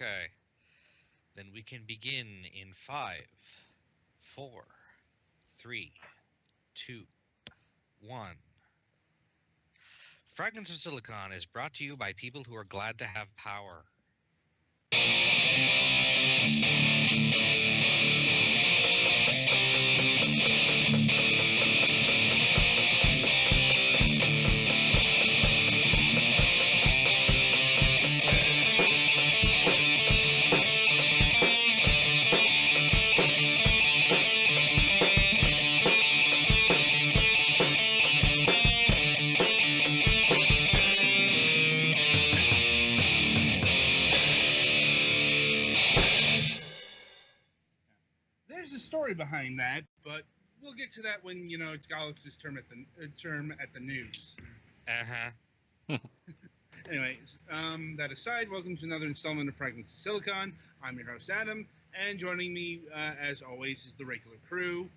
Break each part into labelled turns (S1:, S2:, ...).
S1: Okay. Then we can begin in 5, 4, 3, 2, 1. Fragments of Silicon is brought to you by people who are glad to have power.
S2: There's a story behind that, but we'll get to that when it's Galix's term at the news.
S1: Uh-huh.
S2: Anyways, that aside, welcome to another installment of Fragments of Silicon. I'm your host Adam, and joining me, as always, is the regular crew.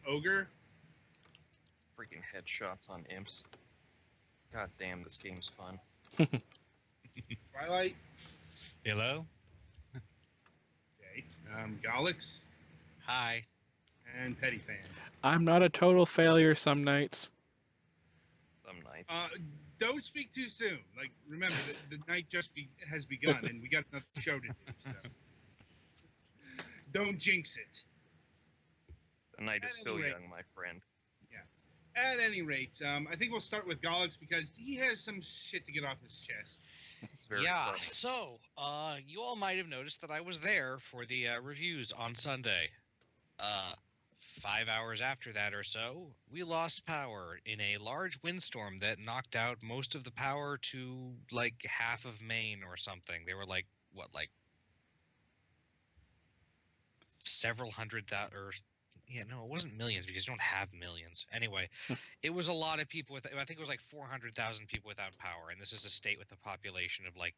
S2: Ogre.
S3: Freaking headshots on imps. God damn, this game's fun.
S2: Twilight.
S1: Hello.
S2: Okay. Galix.
S1: Hi.
S2: And Petty Fan.
S4: I'm not a total failure some nights.
S3: Some nights.
S2: Don't speak too soon. Like, remember, the night just has begun, and we got another show to do, so. Don't jinx it.
S3: The night is still young, my friend.
S2: Yeah. At any rate, I think we'll start with Galix because he has some shit to get off his chest.
S1: Yeah, so, you all might have noticed that I was there for the reviews on Sunday. 5 hours after that or so, we lost power in a large windstorm that knocked out most of the power to, like, half of Maine or something. They were, like, what, like, several hundred thousand, or... Yeah, no, it wasn't millions because you don't have millions. Anyway, it was a lot of people with... I think it was like 400,000 people without power, and this is a state with a population of, like,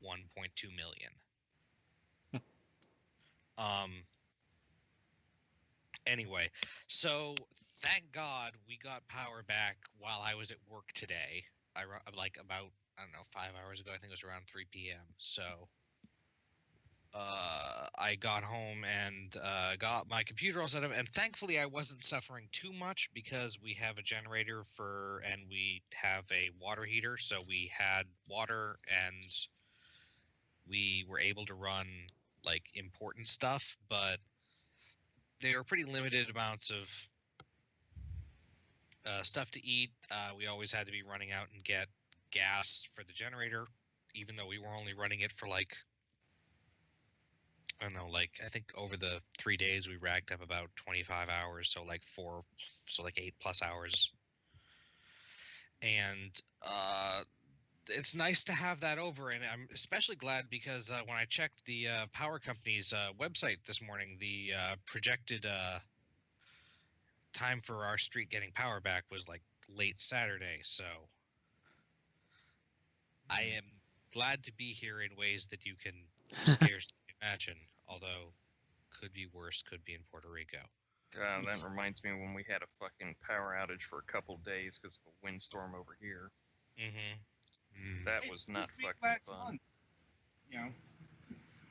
S1: 1.2 million. Anyway, so thank God we got power back while I was at work today. Like about, I don't know, 5 hours ago. I think it was around 3 p.m. So I got home and got my computer all set up. And thankfully I wasn't suffering too much because we have a generator and we have a water heater. So we had water and we were able to run like important stuff, but they were pretty limited amounts of stuff to eat. We always had to be running out and get gas for the generator, even though we were only running it for like, I don't know, like I think over the 3 days we racked up about 25 hours, so like 8+ hours. And it's nice to have that over, and I'm especially glad because when I checked the power company's website this morning, the projected time for our street getting power back was like late Saturday, so I am glad to be here in ways that you can scarcely imagine, although could be worse, could be in Puerto Rico.
S3: God, that reminds me when we had a fucking power outage for a couple days because of a windstorm over here.
S1: Mm-hmm.
S3: That was not fucking fun.
S2: You know.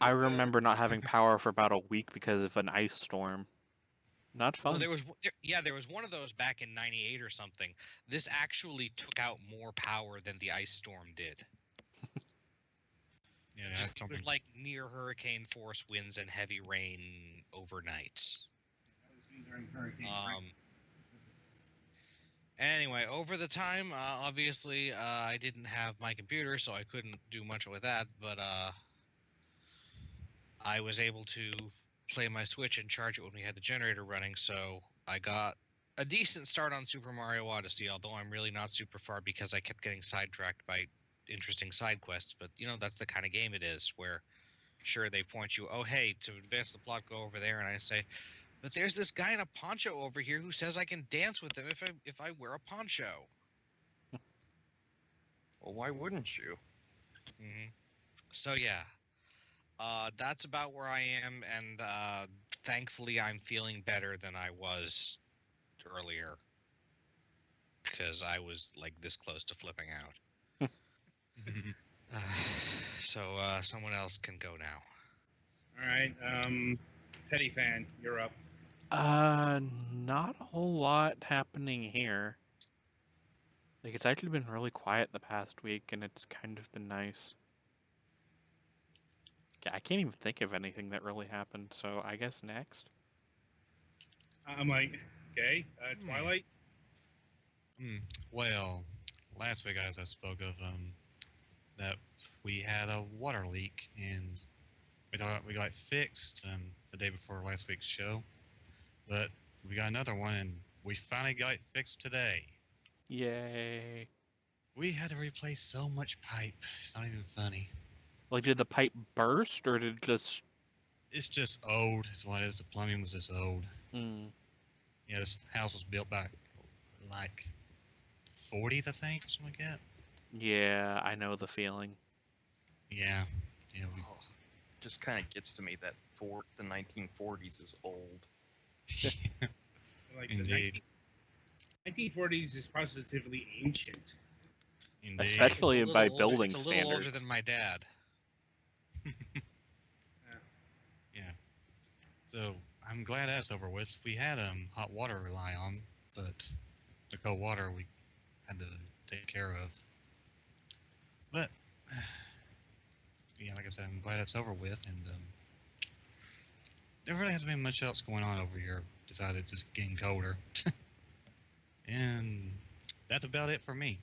S4: I remember not having power for about a week because of an ice storm. Not fun.
S1: Well, there was one of those back in '98 or something. This actually took out more power than the ice storm did.
S5: Yeah, that's
S1: It was like near hurricane force winds and heavy rain overnight.
S2: During Hurricane
S1: Anyway, over the time, obviously, I didn't have my computer, so I couldn't do much with that, but I was able to play my Switch and charge it when we had the generator running, so I got a decent start on Super Mario Odyssey, although I'm really not super far because I kept getting sidetracked by interesting side quests, but, that's the kind of game it is, where, sure, they point you, oh, hey, to advance the plot, go over there, and I say, but there's this guy in a poncho over here who says I can dance with him if I wear a poncho.
S3: Well, why wouldn't you?
S1: Mm-hmm. So, yeah. That's about where I am, and thankfully I'm feeling better than I was earlier. Because I was, like, this close to flipping out. so someone else can go now.
S2: All right. Petty fan, you're up.
S4: Not a whole lot happening here. Like, it's actually been really quiet the past week, and it's kind of been nice. Yeah, I can't even think of anything that really happened, so I guess next.
S2: I'm like, okay, Twilight.
S5: Well, last week, as I spoke of, that we had a water leak, and we thought we got it fixed the day before last week's show, but we got another one, and we finally got it fixed today.
S4: Yay.
S5: We had to replace so much pipe. It's not even funny.
S4: Like, did the pipe burst, or did it just...
S5: It's just old. That's what it is. The plumbing was just old.
S4: Hmm.
S5: Yeah, this house was built back like 40s, I think, something like that.
S4: Yeah, I know the feeling.
S5: Yeah.
S3: Oh, just kind of gets to me that the 1940s is old.
S2: Like
S5: Indeed.
S2: The 1940s is positively ancient.
S5: Indeed.
S4: Especially
S1: It's a
S4: by
S1: little older-
S4: building
S1: It's a little older
S4: standards.
S1: than my dad.
S5: Yeah. So I'm glad that's over with. We had hot water to rely on, but the cold water we had to take care of. But yeah, like I said, I'm glad it's over with, and there really hasn't been much else going on over here besides it just getting colder. And that's about it for me.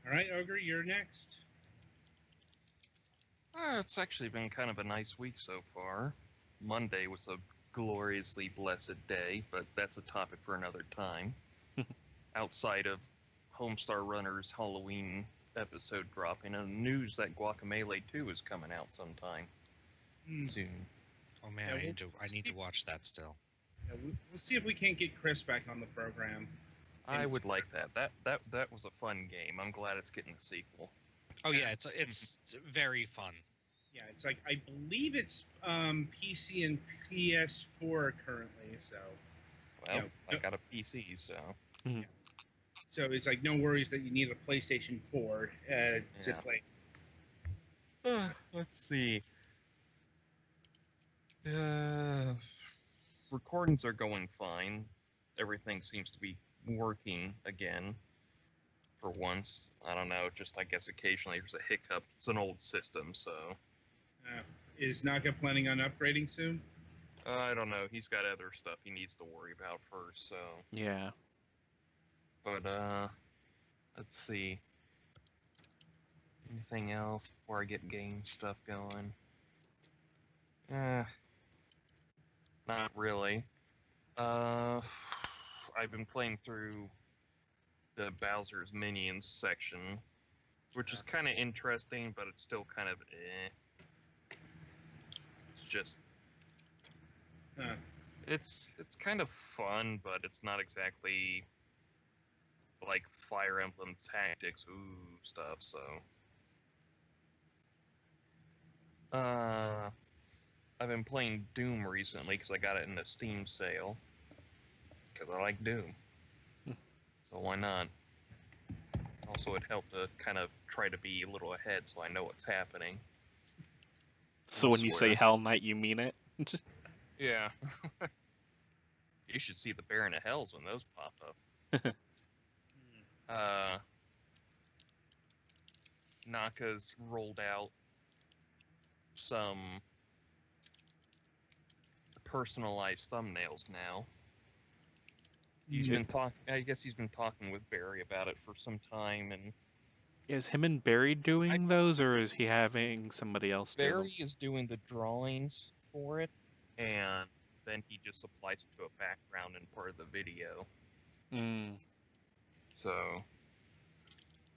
S2: All right, Ogre, you're next.
S3: It's actually been kind of a nice week so far. Monday was a gloriously blessed day, but that's a topic for another time. Outside of Homestar Runner's Halloween episode dropping, and news that Guacamelee 2 is coming out sometime soon.
S1: Oh man,
S2: Yeah,
S1: I need to watch that still.
S2: Yeah, we'll see if we can't get Chris back on the program.
S3: I would like that. That was a fun game. I'm glad it's getting a sequel.
S1: Oh yeah, it's very fun.
S2: Yeah, it's like I believe it's PC and PS4 currently. So
S3: Well,
S2: Yeah,
S3: I got a PC, so
S2: so it's like no worries that you need a PlayStation 4 to
S3: Yeah.
S2: play.
S3: Let's see. Recordings are going fine. Everything seems to be working again. For once, I don't know. Just I guess occasionally there's a hiccup. It's an old system, so
S2: Is Naka planning on upgrading soon?
S3: I don't know. He's got other stuff he needs to worry about first. So,
S4: Yeah.
S3: but let's see. Anything else before I get game stuff going? Not really. I've been playing through the Bowser's Minions section, which is kind of interesting, but it's still kind of It's just it's kind of fun, but it's not exactly like Fire Emblem Tactics stuff. So I've been playing Doom recently because I got it in the Steam sale because I like Doom. So why not? Also, it helped to kind of try to be a little ahead so I know what's happening.
S4: So when you say Hell Knight, you mean it?
S3: Yeah. You should see the Baron of Hells when those pop up. Naka's rolled out some personalized thumbnails now. He's been I guess he's been talking with Barry about it for some time, and
S4: Is him and Barry doing those, or is he having somebody else do them?
S3: Barry is doing the drawings for it, and then he just applies it to a background and part of the video. So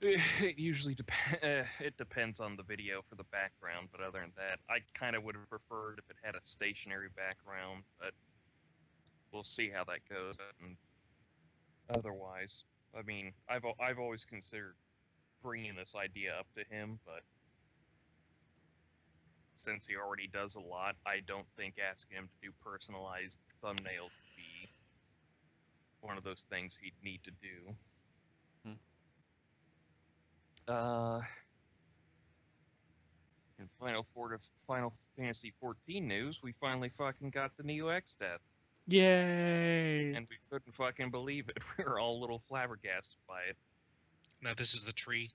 S3: it usually it depends on the video for the background, but other than that, I kind of would have preferred if it had a stationary background, but we'll see how that goes. And otherwise, I mean, I've always considered bringing this idea up to him, but since he already does a lot, I don't think asking him to do personalized thumbnails would be one of those things he'd need to do. Final Fantasy 14 news, we finally fucking got the Neo X death.
S4: Yay!
S3: And we couldn't fucking believe it. We were all a little flabbergasted by it.
S1: Now this is the tree.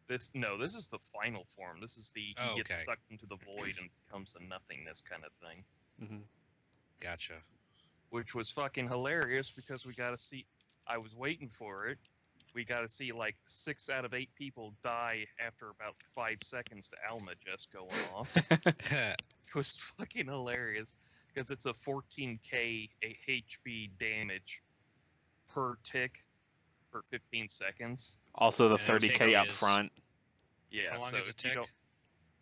S3: This is the final form. This is the he gets sucked into the void and becomes a nothingness kind of thing.
S4: Mm-hmm.
S1: Gotcha.
S3: Which was fucking hilarious because we got to see. I was waiting for it. We got to see like 6 out of 8 people die after about 5 seconds to Alma just going off. It was fucking hilarious because it's a 14k HP damage per tick for 15 seconds.
S4: Also, the
S1: And
S4: 30k up
S1: is-
S4: front.
S3: Yeah.
S1: How long
S3: so
S1: is a
S3: if you
S1: tick?
S3: don't-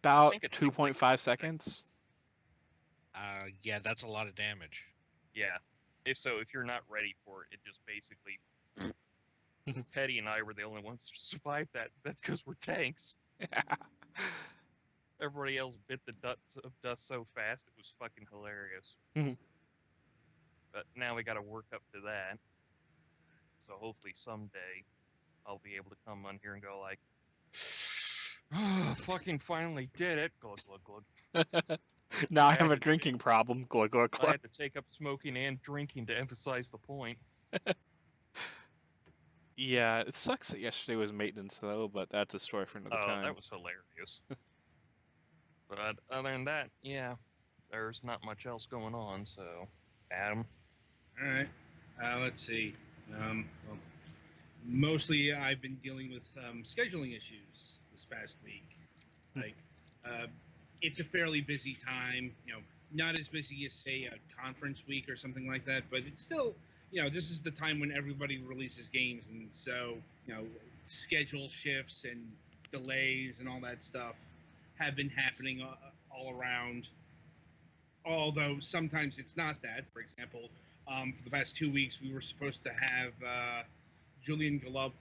S4: About
S3: think it takes,
S4: 2.5 seconds.
S1: Yeah, that's a lot of damage.
S3: Yeah. If you're not ready for it, it just basically. Petty and I were the only ones to survive that. That's because we're tanks. Everybody else bit the dust so fast it was fucking hilarious.
S4: Mhm.
S3: But now we got to work up to that. So hopefully someday I'll be able to come on here and go like, oh, fucking finally did it. Glug, glug, glug.
S4: Now I
S3: I
S4: have
S3: had
S4: a
S3: to
S4: drinking problem. Glug, glug,
S3: I
S4: glug.
S3: had to take up smoking and drinking to emphasize the point.
S4: Yeah, it sucks that yesterday was maintenance though, but that's a story for another time.
S3: That was hilarious. But other than that, yeah, there's not much else going on. So, Adam.
S2: All right. Let's see. Well, mostly I've been dealing with scheduling issues this past week. Like, it's a fairly busy time. Not as busy as say a conference week or something like that, but it's still, this is the time when everybody releases games, and so schedule shifts and delays and all that stuff have been happening all around. Although sometimes it's not that. For example, for the past 2 weeks, we were supposed to have Julian Gallup,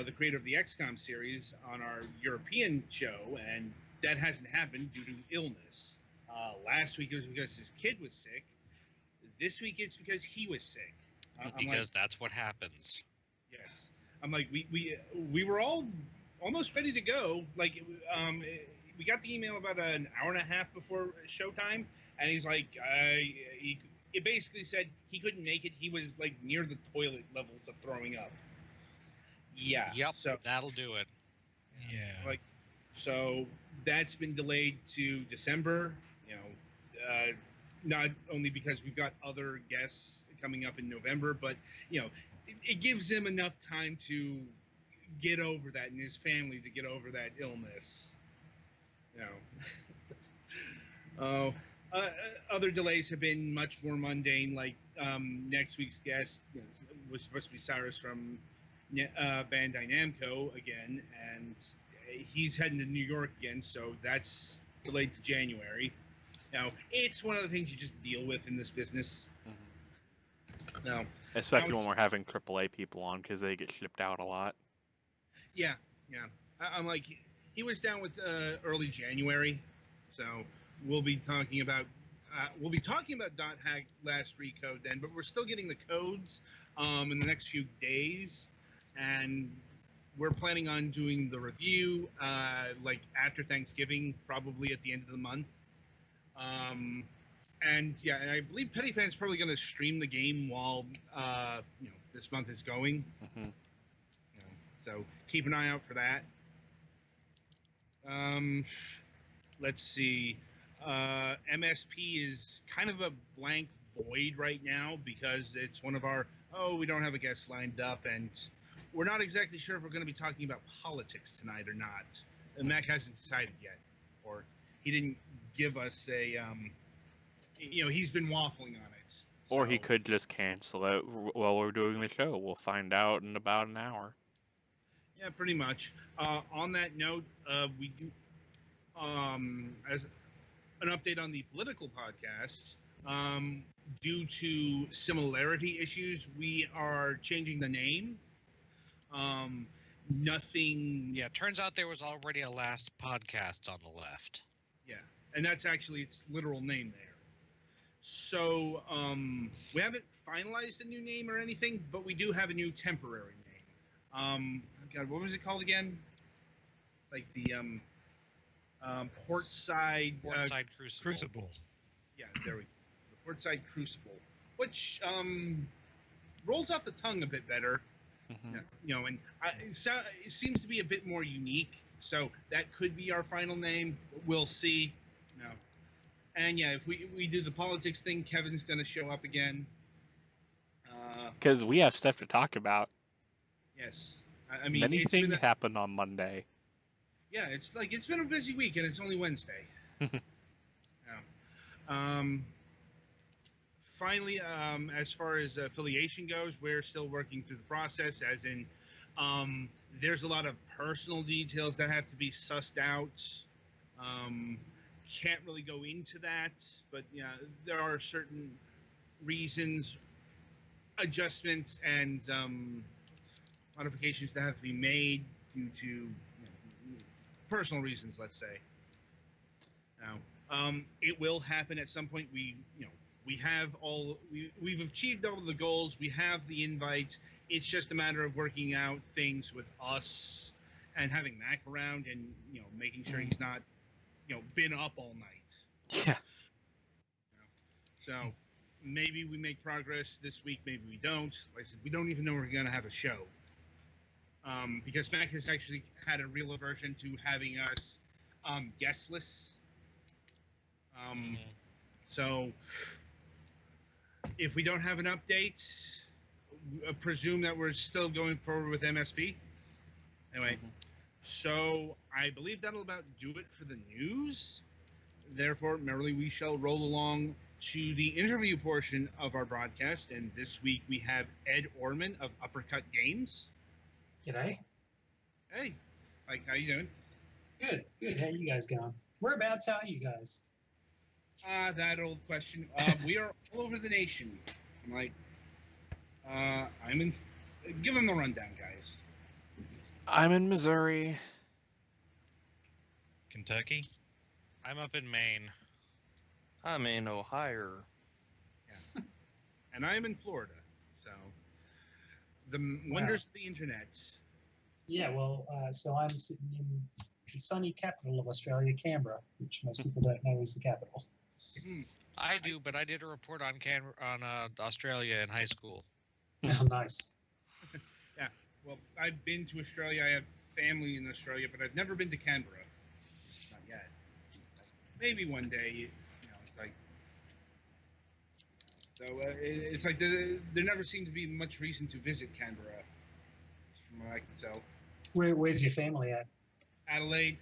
S2: the creator of the XCOM series, on our European show, and that hasn't happened due to illness. Last week it was because his kid was sick. This week it's because he was sick.
S1: Because that's what happens.
S2: Yes. I'm like, we were all almost ready to go. Like, we got the email about an hour and a half before showtime, and he's like, it basically said he couldn't make it. He was like near the toilet levels of throwing up. Yeah.
S1: Yep.
S2: So
S1: That'll do it.
S5: Yeah.
S2: So that's been delayed to December. Not only because we've got other guests coming up in November, but it gives him enough time to get over that, and his family to get over that illness. Other delays have been much more mundane. Like next week's guest was supposed to be Cyrus from Bandai Namco again, and he's heading to New York again, so that's delayed to January. It's one of the things you just deal with in this business.
S4: Mm-hmm. Especially when we're having AAA people on, because they get shipped out a lot.
S2: Yeah. I'm like, he was down with early January, so we'll be talking about Dot Hack last recode then, but we're still getting the codes in the next few days, and we're planning on doing the review like after Thanksgiving, probably at the end of the month. And I believe Petty Fan's probably going to stream the game while this month is going.
S4: Mm-hmm.
S2: So keep an eye out for that. Let's see. MSP is kind of a blank void right now because it's one of our, we don't have a guest lined up, and we're not exactly sure if we're going to be talking about politics tonight or not. And Mac hasn't decided yet, or he didn't give us a, he's been waffling on it.
S4: Or he could just cancel it while we're doing the show. We'll find out in about an hour.
S2: Yeah, pretty much. On that note, we do, as an update on the political podcast, due to similarity issues, we are changing the name. Nothing.
S1: Yeah, turns out there was already a last podcast on the left.
S2: Yeah, and that's actually its literal name there. So we haven't finalized a new name or anything, but we do have a new temporary name. God, what was it called again? Like the Portside.
S1: Portside Crucible.
S5: Crucible.
S2: Yeah, there we go. The Portside Crucible, which rolls off the tongue a bit better.
S4: Mhm.
S2: You know, and it seems to be a bit more unique. So that could be our final name. We'll see. You know. And yeah, if we do the politics thing, Kevin's going to show up again.
S4: Because we have stuff to talk about.
S2: Yes, I mean
S4: Many
S2: it's
S4: things
S2: been
S4: happened on Monday.
S2: yeah, it's been a busy week, and it's only Wednesday. Yeah. Finally, as far as affiliation goes, we're still working through the process. As in, there's a lot of personal details that have to be sussed out. Can't really go into that, but yeah, there are certain reasons, adjustments, and modifications that have to be made due to personal reasons. Let's say. Now, it will happen at some point. We've achieved all the goals. We have the invite. It's just a matter of working out things with us and having Mac around and making sure he's not been up all night.
S4: Yeah.
S2: So maybe we make progress this week. Maybe we don't. Like I said, we don't even know we're going to have a show because Mac has actually had a real aversion to having us guestless. So if we don't have an update, presume that we're still going forward with MSP. Anyway, so I believe that'll about do it for the news. Therefore, merrily we shall roll along to the interview portion of our broadcast. And this week we have Ed Orman of Uppercut Games.
S6: G'day.
S2: Hey, like, how you doing?
S6: Good, good. How you guys going? Whereabouts are you guys?
S2: That old question. We are all over the nation. I'm like, I'm in. Give them the rundown, guys.
S4: I'm in Missouri.
S5: Kentucky.
S1: I'm up in Maine.
S3: I'm in Ohio.
S2: Yeah. And I'm in Florida. So, the wonders of the internet.
S6: Yeah, well, so I'm sitting in the sunny capital of Australia, Canberra, which most people don't know is the capital.
S1: I do, but I did a report on Australia in high school.
S6: Oh, nice.
S2: Yeah. Well, I've been to Australia. I have family in Australia, but I've never been to Canberra. Not yet. Maybe one day. It's like. So it's like there never seemed to be much reason to visit Canberra, from what I can tell.
S6: Where's your family at?
S2: Adelaide.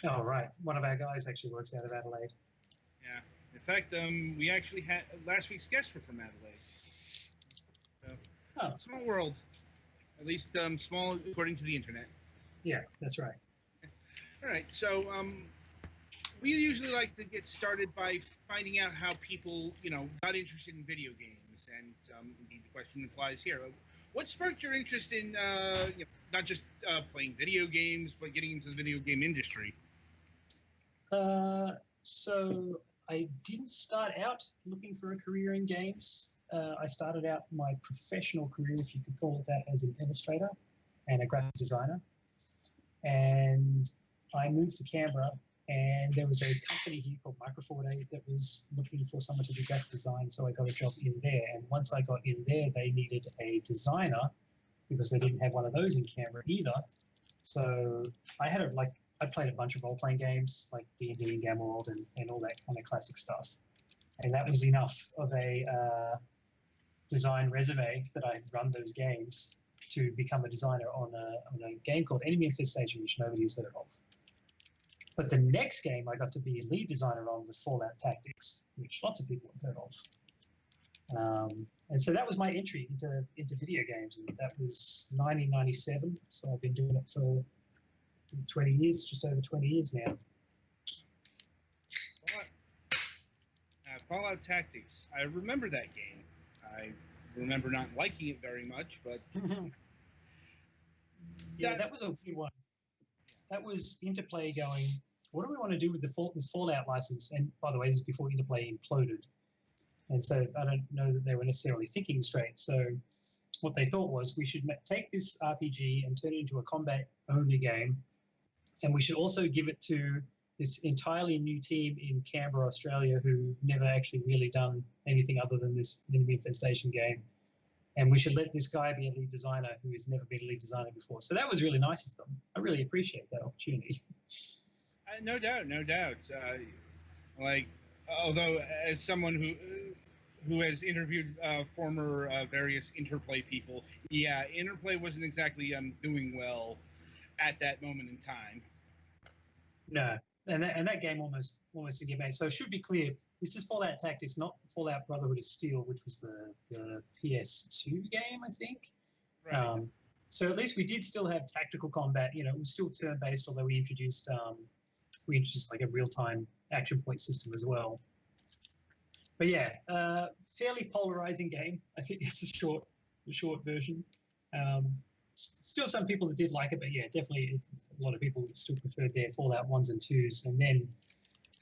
S6: Oh, right. One of our guys actually works out of Adelaide.
S2: Yeah. In fact, we actually had last week's guests were from Adelaide. So, small world. At least small according to the internet.
S6: Yeah, that's right.
S2: All right. So we usually like to get started by finding out how people, got interested in video games, and indeed the question applies here. What sparked your interest in not just playing video games, but getting into the video game industry?
S6: So I didn't start out looking for a career in games. I started out my professional career, if you could call it that, as an illustrator and a graphic designer. And I moved to Canberra, and there was a company here called Micro48 that was looking for someone to do graphic design, so I got a job in there. And once I got in there, they needed a designer because they didn't have one of those in Canberra either. So I played a bunch of role-playing games like D&D and Gamma World and all that kind of classic stuff. And that was enough of a design resume that I had run those games to become a designer on a game called Enemy Infestation, which nobody's heard of. But the next game I got to be a lead designer on was Fallout Tactics, which lots of people have heard of. And so that was my entry into video games, and that was 1997. So I've been doing it for 20 years, just over 20 years now.
S2: Fallout Tactics. I remember that game. I remember not liking it very much, but
S6: yeah, that was a good one. That was Interplay going, what do we want to do with this Fallout license? And by the way, this is before Interplay imploded. And so I don't know that they were necessarily thinking straight. So what they thought was we should take this RPG and turn it into a combat-only game. And we should also give it to this entirely new team in Canberra, Australia, who never actually really done anything other than this enemy infestation game. And we should let this guy be a lead designer who has never been a lead designer before. So that was really nice of them. I really appreciate that opportunity.
S2: No doubt, no doubt. Like, although as someone who has interviewed former various Interplay people, yeah, Interplay wasn't exactly doing well at that moment in time.
S6: No, and that game almost didn't get made. So it should be clear, this is Fallout Tactics, not Fallout Brotherhood of Steel, which was the PS2 game, I think.
S2: Right.
S6: So at least we did still have tactical combat. You know, it was still turn-based, although we introduced like a real-time action point system as well. But yeah, fairly polarizing game. I think it's the short version. Still some people that did like it, but yeah, definitely a lot of people still preferred their Fallout 1s and 2s. And then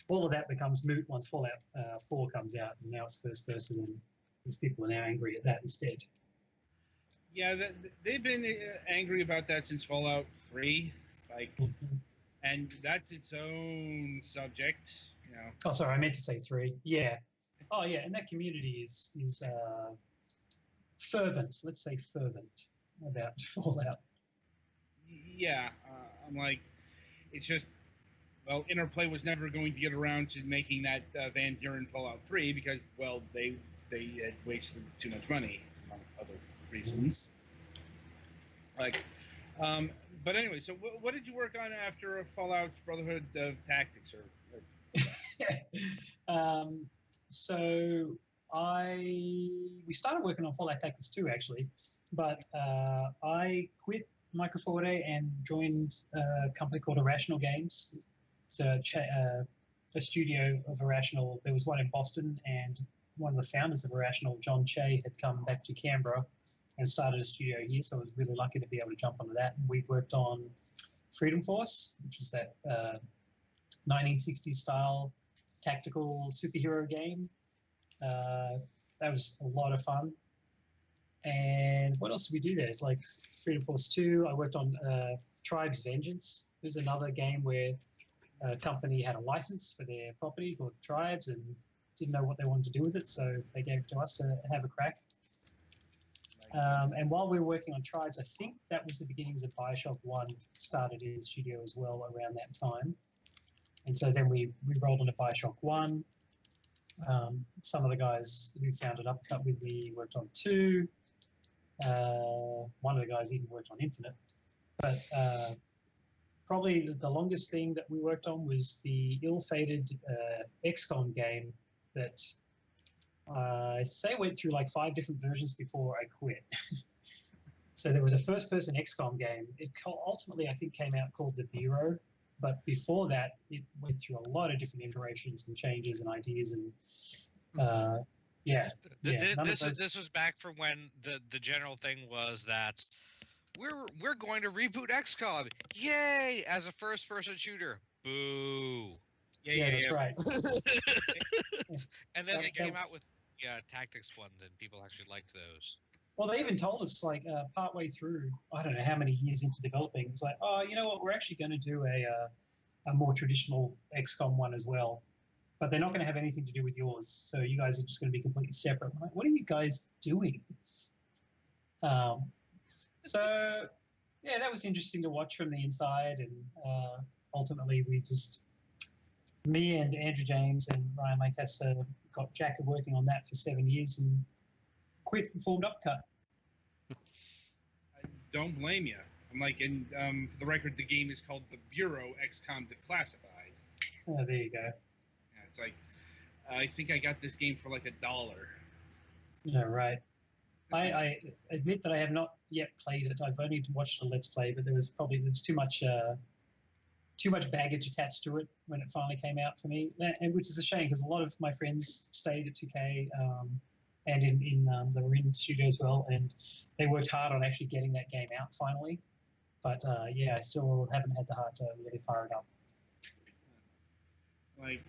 S6: all of that becomes moot once Fallout 4 comes out, and now it's first person, and these people are now angry at that instead.
S2: Yeah, they've been angry about that since Fallout 3. Like, and that's its own subject, you know.
S6: Oh, sorry, I meant to say 3. Yeah. Oh, yeah, and that community is fervent. Let's say fervent about Fallout.
S2: Yeah, I'm like, it's just, well, Interplay was never going to get around to making that Van Buren Fallout 3 because, well, they had wasted too much money, among other reasons. Like, but anyway, so what did you work on after Fallout Brotherhood of Tactics?
S6: So we started working on Fallout Tactics 2 actually, but I quit Microforte and joined a company called Irrational Games. It's a studio of Irrational. There was one in Boston, and one of the founders of Irrational, John Che, had come back to Canberra and started a studio here, so I was really lucky to be able to jump onto that. And we worked on Freedom Force, which is that 1960s style tactical superhero game. That was a lot of fun. And what else did we do there? It's like Freedom Force 2. I worked on Tribes Vengeance. It was another game where a company had a license for their property called Tribes and didn't know what they wanted to do with it, so they gave it to us to have a crack. And while we were working on Tribes, I think that was the beginnings of Bioshock 1 started in the studio as well around that time. And so then we rolled into Bioshock 1. Some of the guys who founded Uppercut with me worked on 2. One of the guys even worked on Infinite. But probably the longest thing that we worked on was the ill-fated XCOM game that I say went through like 5 different versions before I quit. So there was a first-person XCOM game. It ultimately, I think, came out called The Bureau. But before that, it went through a lot of different iterations and changes and ideas. And
S1: this was back from when the general thing was that we're going to reboot XCOM. Yay! As a first-person shooter. Boo.
S6: Yeah, that's right.
S1: And then they came out with tactics ones, and people actually liked those.
S6: Well, they even told us, like, partway through, I don't know how many years into developing, it was like, oh, you know what, we're actually going to do a more traditional XCOM one as well. But they're not going to have anything to do with yours. So you guys are just going to be completely separate. I'm like, what are you guys doing? So, yeah, that was interesting to watch from the inside. And ultimately, me and Andrew James and Ryan Lancaster got Jack working on that for 7 years and quit and formed Uppercut.
S2: I don't blame you. I'm like, and for the record, the game is called The Bureau XCOM Declassified.
S6: Oh, there you go.
S2: Yeah, it's like, I think I got this game for like $1.
S6: Yeah, right. I admit that I have not yet played it. I've only watched a Let's Play, but there was too much baggage attached to it when it finally came out for me, and which is a shame because a lot of my friends stayed at 2K and they were in studio as well, and they worked hard on actually getting that game out finally. But yeah, I still haven't had the heart to really fire it up.
S2: Like,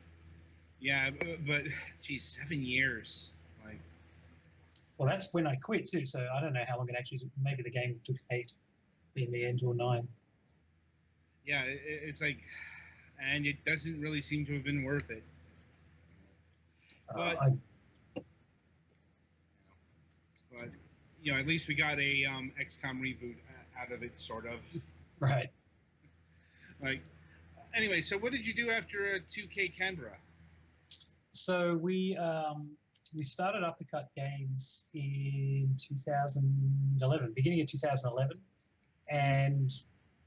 S2: yeah, but geez, 7 years. Like,
S6: well, that's when I quit too. So I don't know how long it actually took. Maybe the game took 8 in the end or 9.
S2: Yeah, it's like, and it doesn't really seem to have been worth it. But, but at least we got a XCOM reboot out of it, sort of.
S6: Right.
S2: Like, anyway, so what did you do after 2K Canberra?
S6: So we started Uppercut Games in 2011, beginning of 2011, and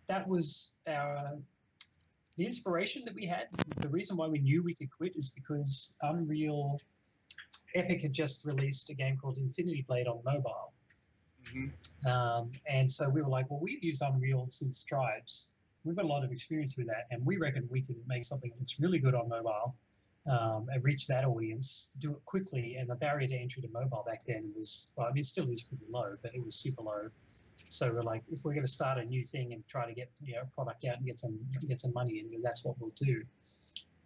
S6: that was the inspiration that we had. The reason why we knew we could quit is because Epic had just released a game called Infinity Blade on mobile.
S2: Mm-hmm.
S6: And so we were like, well, we've used Unreal since Tribes. We've got a lot of experience with that, and we reckon we can make something that's really good on mobile and reach that audience, do it quickly. And the barrier to entry to mobile back then was, well, I mean, it still is pretty low, but it was super low. So we're like, if we're going to start a new thing and try to get a product out and get some money in, then that's what we'll do.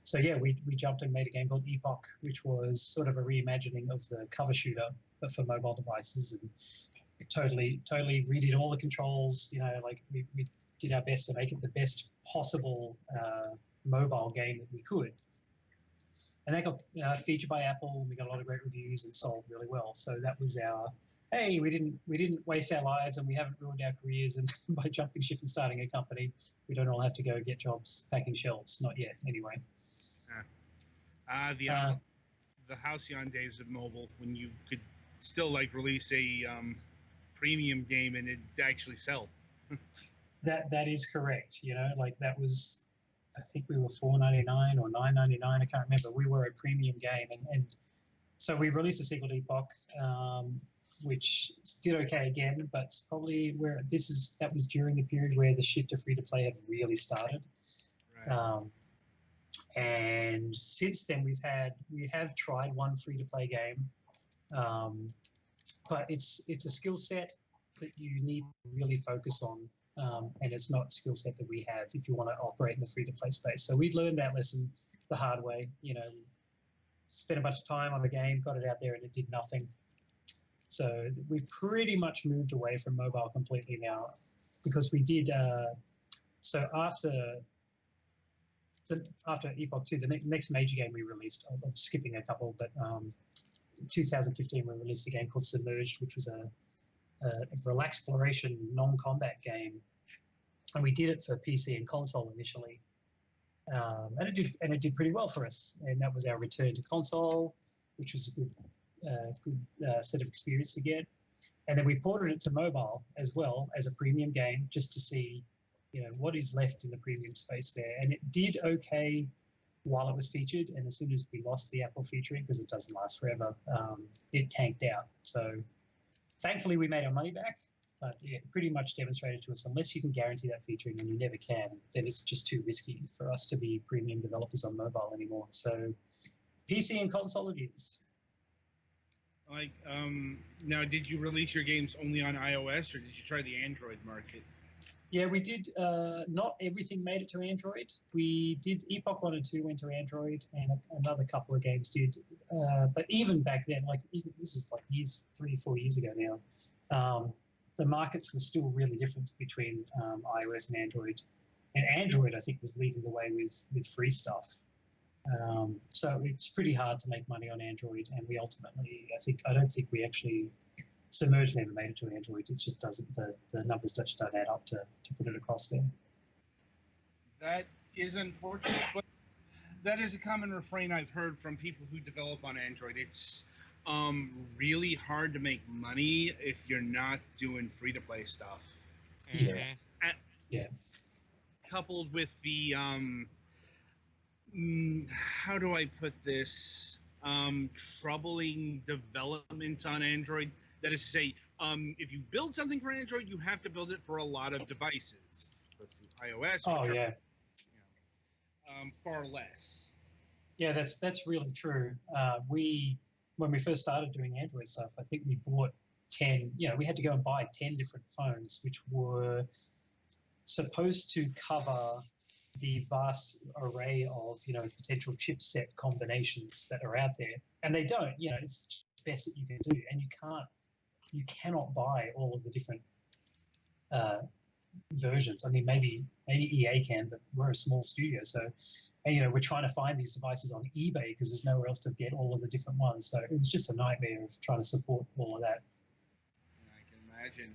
S6: So yeah, we jumped and made a game called Epoch, which was sort of a reimagining of the cover shooter, but for mobile devices, and totally redid all the controls. Like we did our best to make it the best possible mobile game that we could. And that got featured by Apple, and we got a lot of great reviews and sold really well. So that was our, hey, we didn't waste our lives and we haven't ruined our careers, and by jumping ship and starting a company, we don't all have to go get jobs packing shelves. Not yet, anyway.
S2: The halcyon days of mobile, when you could still release a premium game and it actually sell.
S6: That is correct. That was, I think we were $4.99 or $9.99. I can't remember. We were a premium game, and so we released a sequel to Epoch, which did okay again, but probably that was during the period where the shift to free to play had really started.
S2: Right.
S6: And since then we have tried one free to play game, but it's a skill set that you need to really focus on. And it's not a skill set that we have if you want to operate in the free-to-play space. So we learned that lesson the hard way. Spent a bunch of time on the game, got it out there, and it did nothing. So we've pretty much moved away from mobile completely now, because we did. So after Epoch 2, the next major game we released, I'm skipping a couple, but in 2015 we released a game called Submerged, which was a relaxploration non-combat game, and we did it for PC and console initially, and it did pretty well for us. And that was our return to console, which was a good set of experience to get. And then we ported it to mobile as well as a premium game, just to see what is left in the premium space there. And it did okay while it was featured, and as soon as we lost the Apple featuring, because it doesn't last forever, it tanked out. So thankfully, we made our money back, but it pretty much demonstrated to us, unless you can guarantee that featuring, and you never can, then it's just too risky for us to be premium developers on mobile anymore. So PC and console it is.
S2: Now, did you release your games only on iOS, or did you try the Android market?
S6: Yeah, we did. Not everything made it to Android. We did Epoch 1 and 2 went to Android, and another couple of games did. But even back then, this is 3-4 years ago now, the markets were still really different between iOS and Android. And Android, I think, was leading the way with free stuff. So it's pretty hard to make money on Android, and we ultimately, I don't think we actually. Submerged never made it to Android. It just doesn't. The numbers just don't add up to put it across there.
S2: That is unfortunate, but that is a common refrain I've heard from people who develop on Android. It's really hard to make money if you're not doing free-to-play stuff.
S6: Yeah.
S2: Coupled with the how do I put this? Troubling development on Android. That is to say, if you build something for Android, you have to build it for a lot of devices. But for iOS, far less.
S6: Yeah, that's really true. When we first started doing Android stuff, I think we bought 10. We had to go and buy 10 different phones, which were supposed to cover the vast array of potential chipset combinations that are out there, and they don't. It's the best that you can do, and you cannot buy all of the different versions. I mean, maybe EA can, but we're a small studio, so and, we're trying to find these devices on eBay because there's nowhere else to get all of the different ones. So it was just a nightmare of trying to support all of that.
S2: I can imagine.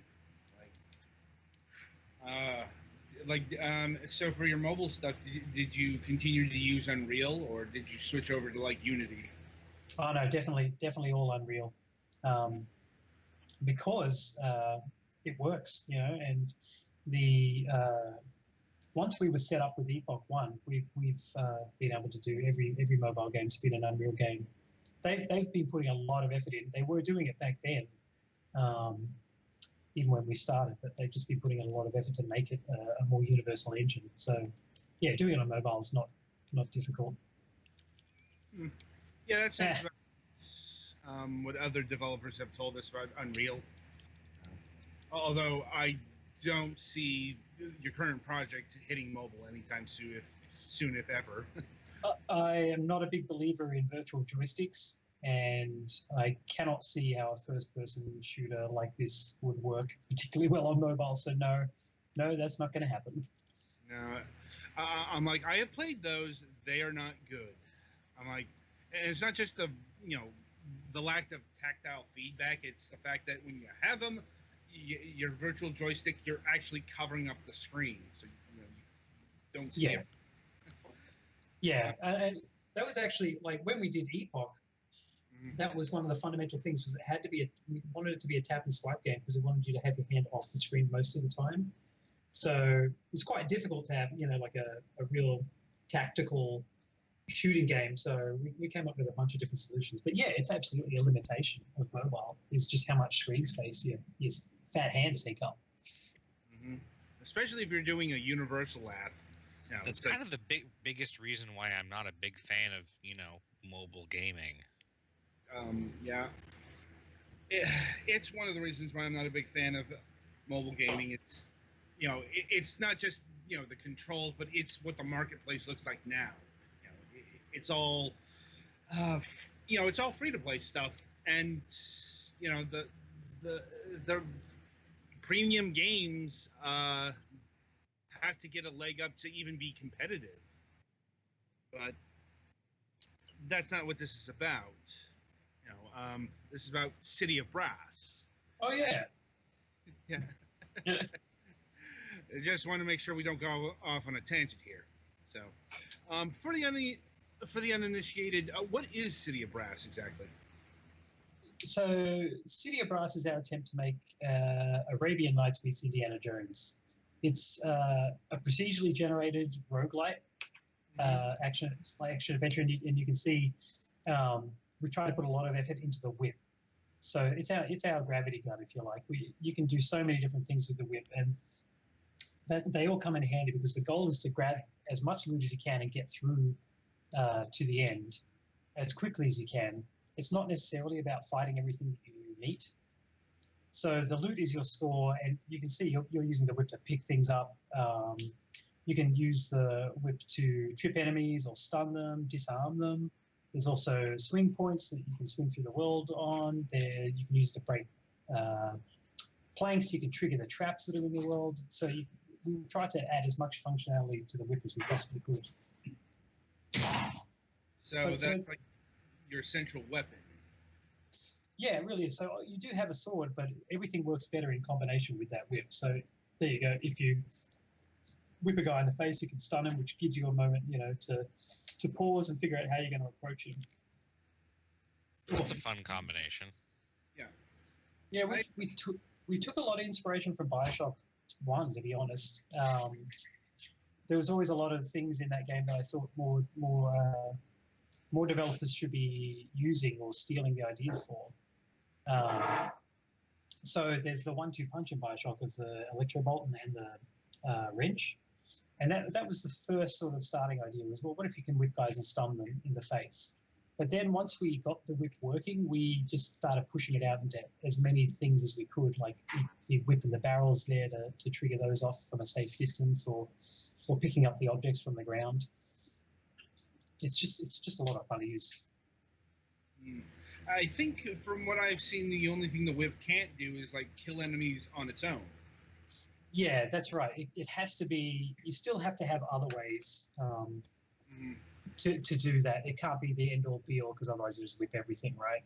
S2: So for your mobile stuff, did you continue to use Unreal, or did you switch over to like Unity?
S6: Oh no, definitely all Unreal, because it works, and the once we were set up with Epoch One, we've been able to do every mobile game's been an Unreal game. They've been putting a lot of effort in. They were doing it back then, even when we started, but they've just been putting in a lot of effort to make it a more universal engine. So, yeah, doing it on mobile is not difficult.
S2: Yeah, that sounds about what other developers have told us about Unreal. Although I don't see your current project hitting mobile anytime soon, if ever.
S6: I am not a big believer in virtual joysticks, and I cannot see how a first-person shooter like this would work particularly well on mobile. So no, that's not going to happen.
S2: No, I'm like, I have played those. They are not good. I'm like, and it's not just the lack of tactile feedback. It's the fact that when you have them, your virtual joystick, you're actually covering up the screen, so you don't see it.
S6: Yeah, and that was actually like when we did Epoch. That was one of the fundamental things. Was it had to be we wanted it to be a tap and swipe game because we wanted you to have your hand off the screen most of the time. So it's quite difficult to have like a real tactical shooting game. So we came up with a bunch of different solutions. But yeah, it's absolutely a limitation of mobile. Is just how much screen space your fat hands take up.
S2: Especially if you're doing a universal app.
S1: That's kind of the biggest reason why I'm not a big fan of mobile gaming.
S2: Yeah, it's one of the reasons why I'm not a big fan of mobile gaming. It's it's not just the controls, but it's what the marketplace looks like now. It's all it's all free to play stuff, and the premium games have to get a leg up to even be competitive. But that's not what this is about. This is about City of Brass.
S6: Oh yeah.
S2: Yeah. I just want to make sure we don't go off on a tangent here. So, for the uninitiated, what is City of Brass exactly?
S6: So, City of Brass is our attempt to make Arabian Nights meets Indiana Jones. It's a procedurally generated roguelite action adventure, and you can see we try to put a lot of effort into the whip. So it's our gravity gun, if you like. You can do so many different things with the whip, and they all come in handy because the goal is to grab as much loot as you can and get through to the end as quickly as you can. It's not necessarily about fighting everything that you meet. So the loot is your score, and you can see you're using the whip to pick things up. You can use the whip to trip enemies or stun them, disarm them. There's also swing points that you can swing through the world on. There you can use it to break planks. You can trigger the traps that are in the world. So we try to add as much functionality to the whip as we possibly could.
S2: So that's like your central weapon.
S6: Yeah, it really is. So you do have a sword, but everything works better in combination with that whip. So there you go. If you whip a guy in the face, you can stun him, which gives you a moment, to pause and figure out how you're going to approach him.
S1: That's a fun combination.
S2: Yeah.
S6: Yeah, we took a lot of inspiration from BioShock 1, to be honest. There was always a lot of things in that game that I thought more developers should be using or stealing the ideas for. So there's the 1-2 punch in BioShock of the electro bolt and the wrench. And that was the first sort of starting idea was, well, what if you can whip guys and stun them in the face? But then once we got the whip working, we just started pushing it out into as many things as we could, like the whip and the barrels there to trigger those off from a safe distance, or picking up the objects from the ground. It's just a lot of fun to use.
S2: I think from what I've seen, the only thing the whip can't do is like kill enemies on its own.
S6: Yeah, that's right. It has to be. You still have to have other ways to do that. It can't be the end all be all because otherwise you just whip everything, right?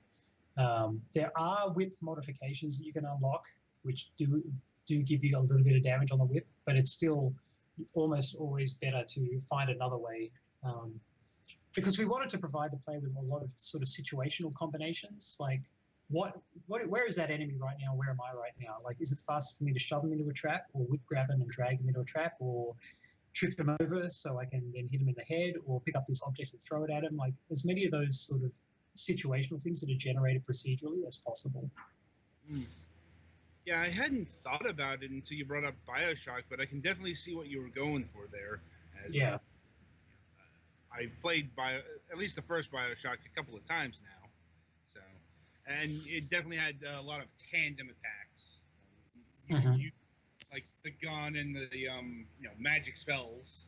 S6: There are whip modifications that you can unlock, which do give you a little bit of damage on the whip, but it's still almost always better to find another way. Because we wanted to provide the player with a lot of sort of situational combinations, like where is that enemy right now? Where am I right now? Like, is it faster for me to shove him into a trap, or whip grab him and drag him into a trap, or trip him over so I can then hit him in the head, or pick up this object and throw it at him? Like, as many of those sort of situational things that are generated procedurally as possible.
S2: Yeah, I hadn't thought about it until you brought up BioShock, but I can definitely see what you were going for there.
S6: Yeah.
S2: I've played at least the first BioShock a couple of times now, so, and it definitely had a lot of tandem attacks. You could use like the gun and the magic spells,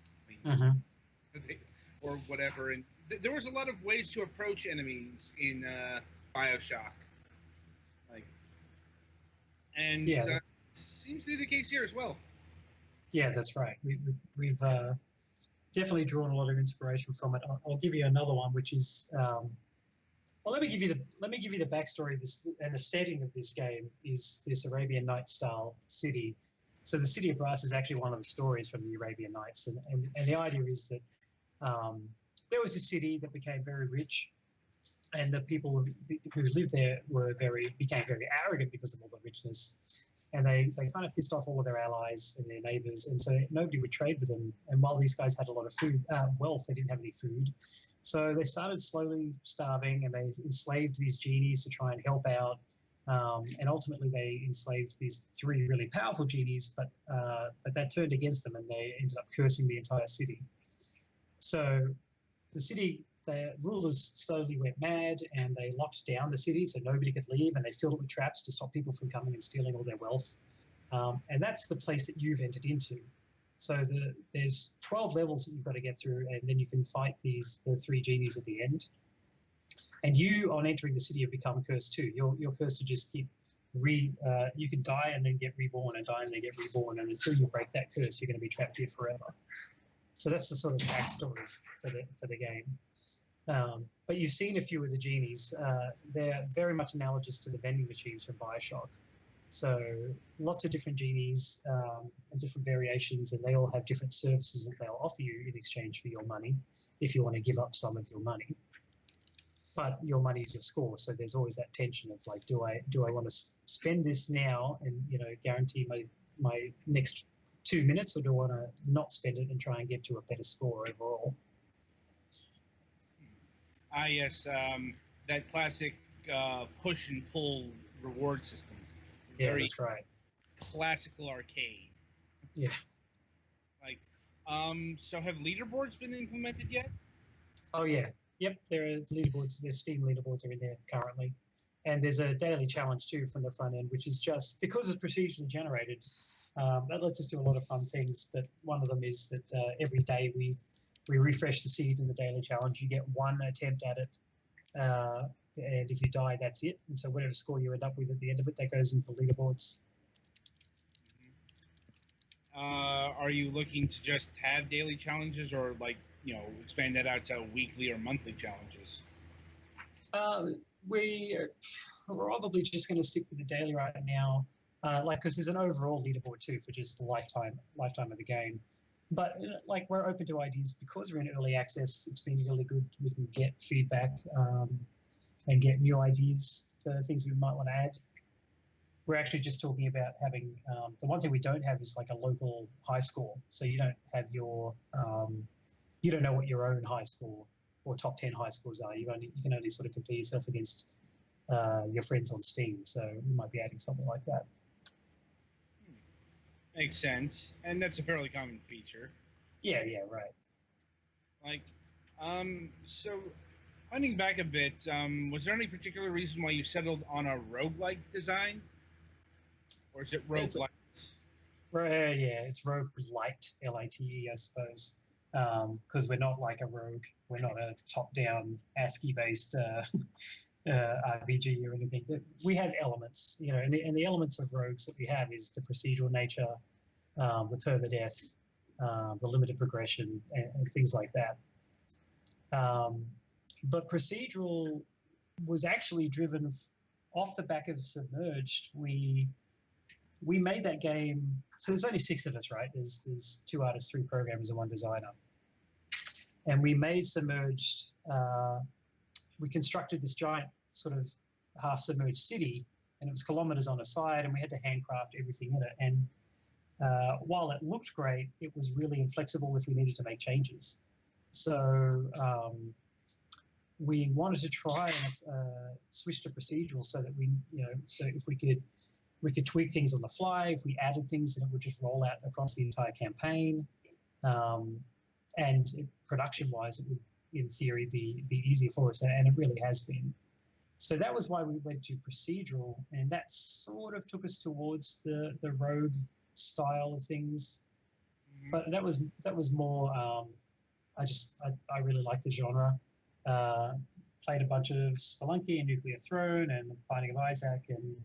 S2: or whatever, and there was a lot of ways to approach enemies in BioShock, and seems to be the case here as well.
S6: Yeah, that's right. We've definitely drawn a lot of inspiration from it. I'll give you another one, which is well. Let me give you the backstory of this, and the setting of this game is this Arabian Nights style city. So the city of Brass is actually one of the stories from the Arabian Nights, and the idea is that there was a city that became very rich, and the people who lived there became very arrogant because of all the richness. And they kind of pissed off all of their allies and their neighbors, and so nobody would trade with them. And while these guys had a lot of wealth, they didn't have any food. So they started slowly starving, and they enslaved these genies to try and help out. And ultimately, they enslaved these 3 really powerful genies, but that turned against them, and they ended up cursing the entire city. So the rulers slowly went mad, and they locked down the city so nobody could leave, and they filled it with traps to stop people from coming and stealing all their wealth. And that's the place that you've entered into. So there's 12 levels that you've got to get through, and then you can fight the 3 genies at the end. And you, on entering the city, have become cursed too. You're cursed to just keep you can die and then get reborn, and die and then get reborn, and until you break that curse, you're going to be trapped here forever. So that's the sort of backstory for the game. But you've seen a few of the genies. They're very much analogous to the vending machines from BioShock. So lots of different genies and different variations, and they all have different services that they'll offer you in exchange for your money, if you want to give up some of your money. But your money is your score, so there's always that tension of like, do I want to spend this now and guarantee my next 2 minutes, or do I want to not spend it and try and get to a better score overall?
S2: Yes, that classic push and pull reward system.
S6: Yeah, that's right.
S2: Classical arcade.
S6: Yeah.
S2: Like, so have leaderboards been implemented yet?
S6: Oh yeah. Yep, there are leaderboards. There's Steam leaderboards are in there currently, and there's a daily challenge too from the front end, which is just because it's procedurally generated. That lets us do a lot of fun things. But one of them is that every day we refresh the seed in the daily challenge. You get 1 attempt at it, and if you die, that's it. And so whatever score you end up with at the end of it, that goes into the leaderboards.
S2: Are you looking to just have daily challenges, or expand that out to weekly or monthly challenges?
S6: We're probably just going to stick with the daily right now, because there's an overall leaderboard too for just the lifetime of the game. But we're open to ideas because we're in early access. It's been really good. We can get feedback and get new ideas for things we might want to add. We're actually just talking about having the one thing we don't have is like a local high score. So you don't have your you don't know what your own high score or top 10 high scores are. You can only sort of compare yourself against your friends on Steam. So we might be adding something like that.
S2: Makes sense, and that's a fairly common feature.
S6: Yeah, right.
S2: So hunting back a bit, was there any particular reason why you settled on a roguelike design? Or is it roguelite?
S6: Yeah, it's roguelite, Lite, I suppose. Because we're not like a rogue. We're not a top-down ASCII-based RPG or anything. But we have elements, and the elements of rogues that we have is the procedural nature, the permadeath, the limited progression, and things like that. But procedural was actually driven off the back of Submerged. We made that game. So there's only 6 of us, right? There's 2 artists, 3 programmers, and 1 designer. And we made Submerged. We constructed this giant sort of half submerged city, and it was kilometers on a side, and we had to handcraft everything in it. And while it looked great, it was really inflexible if we needed to make changes. So we wanted to try and switch to procedural so that so if we could tweak things on the fly. If we added things, then it would just roll out across the entire campaign. And production-wise, it would, in theory, be easier for us, and it really has been. So that was why we went to procedural, and that sort of took us towards the rogue style of things. But that was more. I really like the genre. Played a bunch of Spelunky and Nuclear Throne and Binding of Isaac, and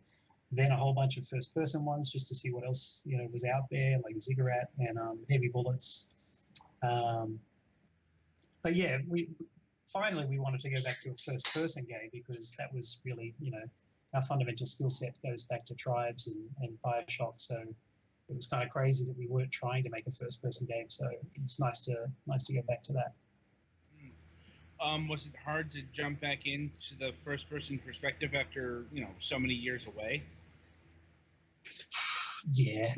S6: then a whole bunch of first-person ones just to see what else was out there, like Ziggurat and Heavy Bullets. But yeah, we wanted to go back to a first-person game because that was really, our fundamental skill set goes back to Tribes and Bioshock. So it was kind of crazy that we weren't trying to make a first-person game. So it's nice to go back to that.
S2: Was it hard to jump back into the first-person perspective after so many years away?
S6: Yeah,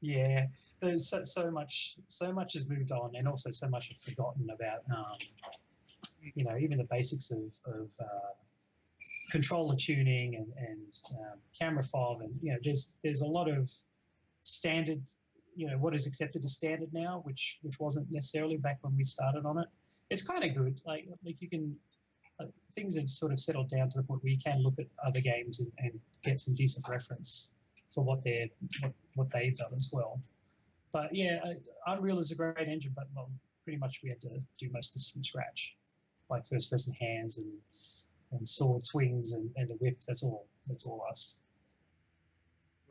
S6: yeah. There's so much has moved on, and also so much I've forgotten about. Even the basics of controller tuning and camera fob, and there's a lot of standard. What is accepted as standard now, which wasn't necessarily back when we started on it. It's kind of good. Like you can. Things have sort of settled down to the point where you can look at other games and get some decent reference for what they've done as well. But yeah, Unreal is a great engine, but pretty much we had to do most of this from scratch, like first-person hands and sword swings and the whip. That's all us.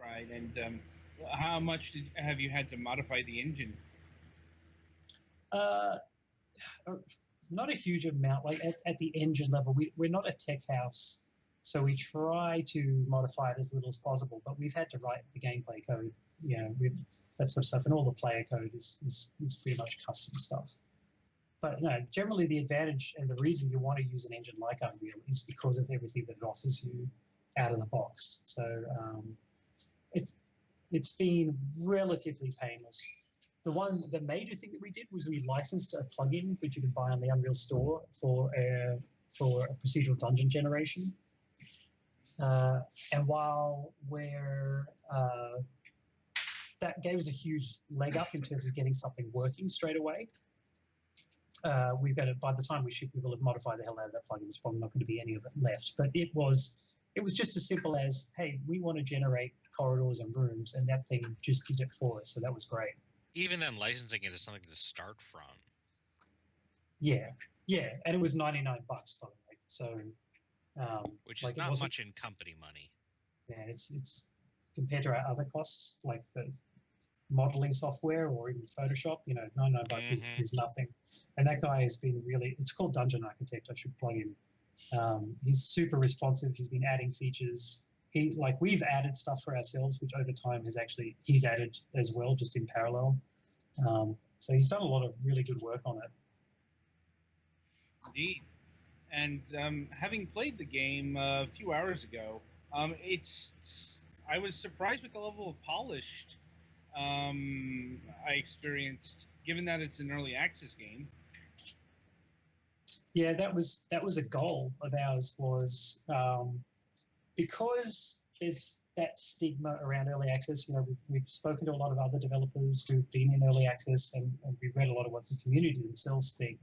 S2: Right. And how much have you had to modify the engine?
S6: Not a huge amount. Like at the engine level, we're not a tech house, so we try to modify it as little as possible. But we've had to write the gameplay code, that sort of stuff, and all the player code is pretty much custom stuff. But no, generally the advantage and the reason you want to use an engine like Unreal is because of everything that it offers you out of the box. So it's been relatively painless. The major thing that we did was we licensed a plugin which you can buy on the Unreal Store for a procedural dungeon generation. And while that gave us a huge leg up in terms of getting something working straight away. We've got to, by the time we ship, we will have modified the hell out of that plugin. There's probably not going to be any of it left. But it was just as simple as, hey, we want to generate corridors and rooms, and that thing just did it for us. So that was great.
S1: Even then, licensing it is something to start from.
S6: Yeah, and it was $99, by the way. So,
S1: which is not much in company money.
S6: Yeah, it's compared to our other costs, like the modeling software or even Photoshop. $99 is nothing. And that guy has been it's called Dungeon Architect. I should plug in. He's super responsive. He's been adding features. We've added stuff for ourselves, which over time he's added as well, just in parallel. So he's done a lot of really good work on it.
S2: Indeed. And having played the game a few hours ago, I was surprised with the level of polish I experienced, given that it's an early access game.
S6: Yeah, that was a goal of ours, was because there's that stigma around early access. We've spoken to a lot of other developers who've been in early access, and we've read a lot of what the community themselves think.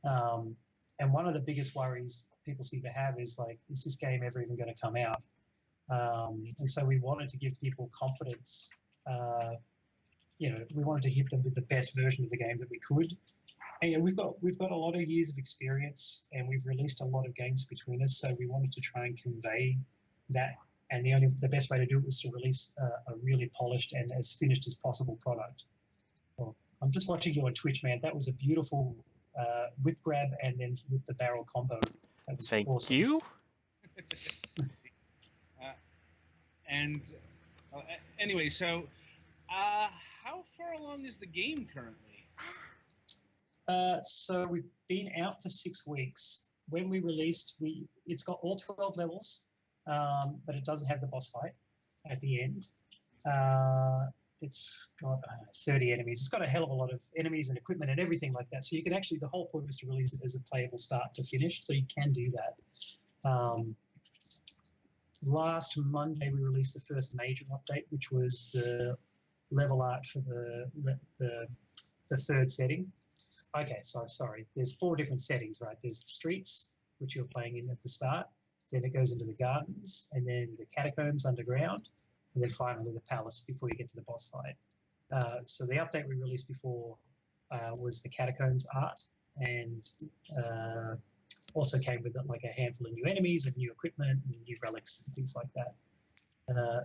S6: And one of the biggest worries people seem to have is is this game ever even going to come out? And so we wanted to give people confidence. We wanted to hit them with the best version of the game that we could. And we've got a lot of years of experience, and we've released a lot of games between us. So we wanted to try and convey that and the best way to do it was to release a really polished and as finished as possible product. Well, I'm just watching you on Twitch, man. That was a beautiful whip grab and then with the barrel combo. That was
S4: Thank
S6: awesome.
S4: you.
S2: And anyway, so how far along is the game currently?
S6: So we've been out for 6 weeks. When we released, it's got all 12 levels, but it doesn't have the boss fight at the end. It's got 30 enemies. It's got a hell of a lot of enemies and equipment and everything like that. So you can actually, the whole point was to release it as a playable start to finish. So you can do that. Last Monday, we released the first major update, which was the level art for the third setting. Okay, so sorry. There's 4 different settings, right? There's the streets, which you're playing in at the start. Then it goes into the gardens, and then the catacombs underground, and then finally the palace before you get to the boss fight. So the update we released before was the catacombs art, and also came with like a handful of new enemies and new equipment and new relics and things like that.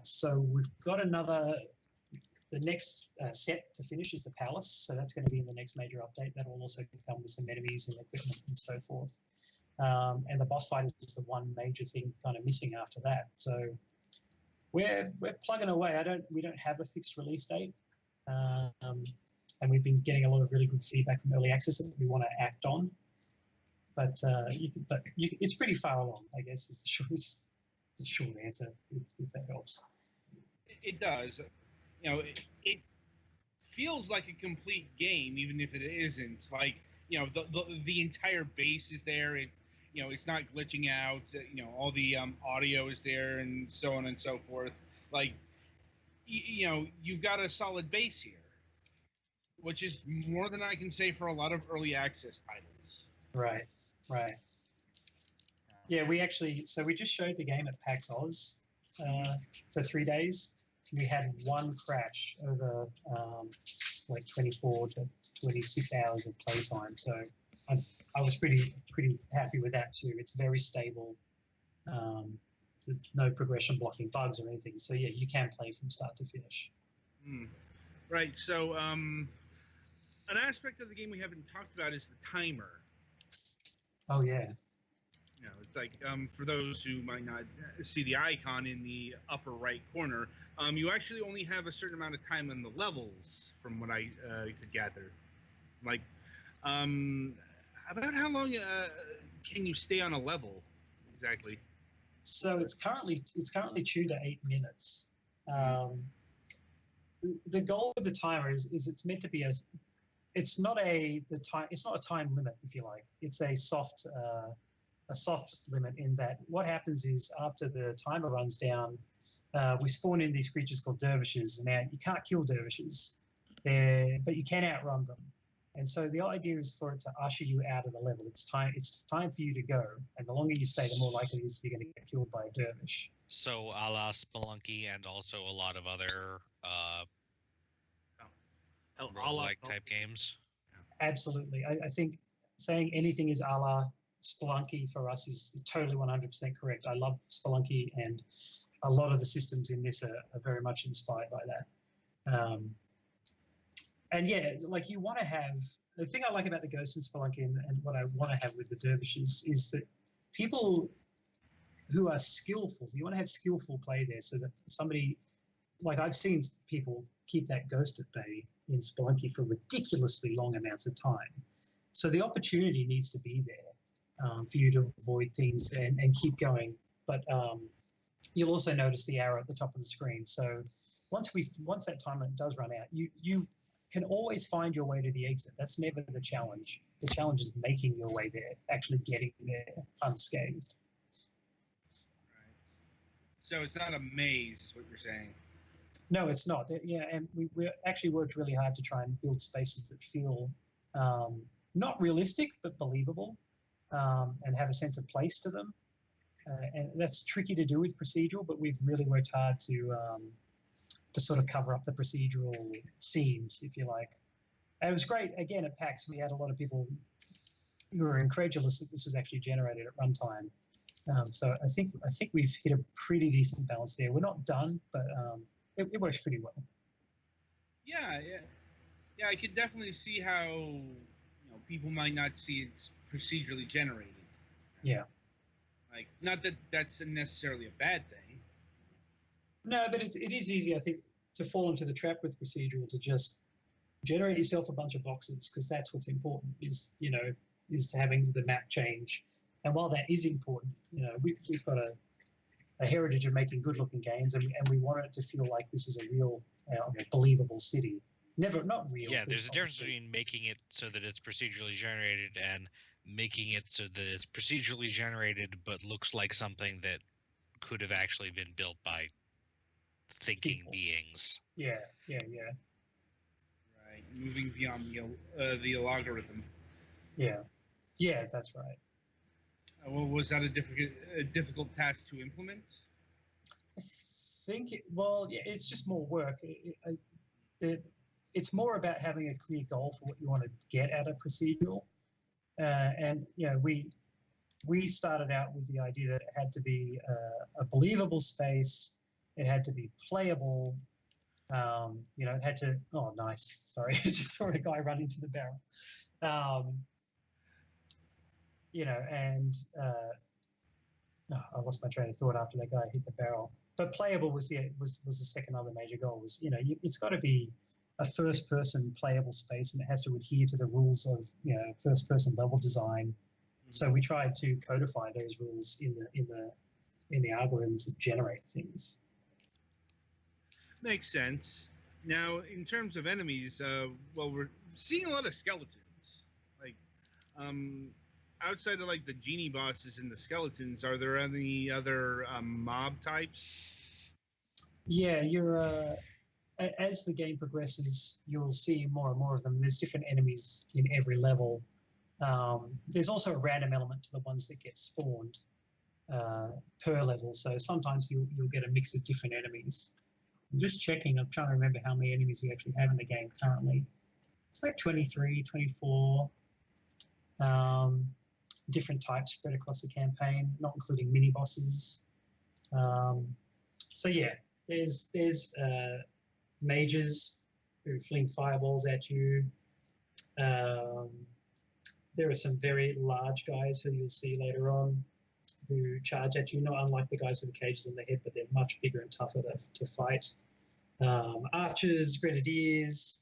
S6: So we've got the next set to finish is the palace, so that's going to be in the next major update. That will also come with some enemies and equipment and so forth. And the boss fight is the one major thing kind of missing after that. So we're plugging away. We don't have a fixed release date, and we've been getting a lot of really good feedback from early access that we want to act on. But it's pretty far along, I guess. Is the short answer, if that helps.
S2: It does. You know, it feels like a complete game, even if it isn't. Like, you know, the entire base is there. It's not glitching out. All the audio is there, and so on and so forth. Like, you've got a solid base here, which is more than I can say for a lot of early access titles.
S6: Right. Yeah, we just showed the game at PAX Oz for 3 days. We had one crash over like 24 to 26 hours of playtime. So I was pretty happy with that too. It's very stable. With no progression blocking bugs or anything. So yeah, you can play from start to finish.
S2: Right. So an aspect of the game we haven't talked about is the timer.
S6: Oh yeah.
S2: It's like for those who might not see the icon in the upper right corner, you actually only have a certain amount of time in the levels, from what I could gather. Like, about how long can you stay on a level exactly?
S6: So it's currently 2 to 8 minutes. The goal of the timer is it's meant to be it's not a time limit, if you like. It's a soft limit in that what happens is after the timer runs down, we spawn in these creatures called dervishes. Now, you can't kill dervishes, but you can outrun them. And so the idea is for it to usher you out of the level. It's time for you to go. And the longer you stay, the more likely it is you're going to get killed by a dervish.
S1: So a la Spelunky and also a lot of other roguelike type games.
S6: Absolutely. I think saying anything is a la Spelunky for us is totally 100% correct. I love Spelunky, and a lot of the systems in this are very much inspired by that. And yeah, like you want to have, the thing I like about the Ghost and Spelunky and what I want to have with the dervishes is that people who are skillful, you want to have skillful play there, so that somebody, like I've seen people keep that ghost at bay in Spelunky for ridiculously long amounts of time. So the opportunity needs to be there for you to avoid things and keep going. But you'll also notice the arrow at the top of the screen. So once that timer does run out, you can always find your way to the exit. That's never the challenge. The challenge is making your way there, actually getting there unscathed.
S2: Right. So it's not a maze, is what you're saying.
S6: No, it's not. Yeah, and we actually worked really hard to try and build spaces that feel not realistic, but believable, and have a sense of place to them. And that's tricky to do with procedural, but we've really worked hard to sort of cover up the procedural seams, if you like. And it was great. Again, at PAX, we had a lot of people who were incredulous that this was actually generated at runtime. So I think we've hit a pretty decent balance there. We're not done, but it works pretty well.
S2: Yeah, I could definitely see how people might not see it's procedurally generated.
S6: Yeah.
S2: Like, not that that's necessarily a bad thing.
S6: No, but it is easy, I think, to fall into the trap with procedural to just generate yourself a bunch of boxes, because that's what's important, is to having the map change. And while that is important, we've got a heritage of making good-looking games, and we want it to feel like this is a real, believable city. Not real.
S1: Yeah, there's a difference between making it so that it's procedurally generated and making it so that it's procedurally generated but looks like something that could have actually been built by thinking beings.
S6: Yeah.
S2: Right, moving beyond the algorithm.
S6: Yeah, that's right.
S2: Well, was that a difficult task to implement?
S6: I think it's just more work. It's more about having a clear goal for what you want to get at a procedural, and we started out with the idea that it had to be a believable space. It had to be playable. It had to. Oh, nice. Sorry, I just saw a guy run into the barrel. I lost my train of thought after that guy hit the barrel. But playable was the second other major goal. Was it's got to be a first-person playable space, and it has to adhere to the rules of first-person level design. So we tried to codify those rules in the algorithms that generate things.
S2: Makes sense. Now, in terms of enemies, we're seeing a lot of skeletons. Like, outside of like the genie bosses and the skeletons, are there any other mob types?
S6: Yeah, as the game progresses, you'll see more and more of them. There's different enemies in every level. There's also a random element to the ones that get spawned per level. So sometimes you'll get a mix of different enemies. I'm just checking. I'm trying to remember how many enemies we actually have in the game currently. It's like 23, 24. Different types spread across the campaign, not including mini bosses. So yeah, there's mages who fling fireballs at you. There are some very large guys who you'll see later on who charge at you, not unlike the guys with the cages on their head, but they're much bigger and tougher to fight. Archers, grenadiers,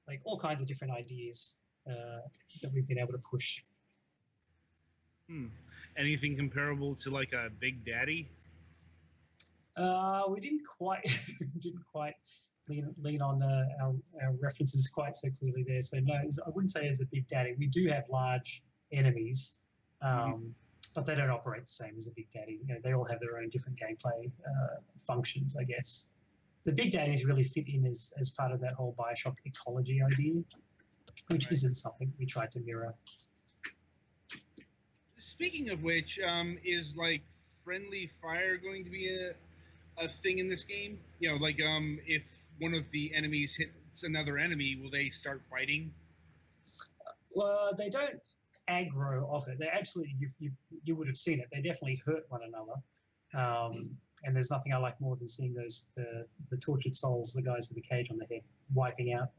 S6: like all kinds of different ideas that we've been able to push.
S2: Anything comparable to like a Big Daddy?
S6: We didn't quite lean on our references quite so clearly there. So no, I wouldn't say it's a Big Daddy. We do have large enemies, but they don't operate the same as a Big Daddy. They all have their own different gameplay functions, I guess. The Big Daddies really fit in as part of that whole Bioshock ecology idea, which isn't something we tried to mirror.
S2: Speaking of which, is like friendly fire going to be a thing in this game? If one of the enemies hits another enemy, will they start fighting?
S6: Well, they don't aggro off it. They absolutely, you would have seen it. They definitely hurt one another. And there's nothing I like more than seeing the tortured souls, the guys with the cage on their head, wiping out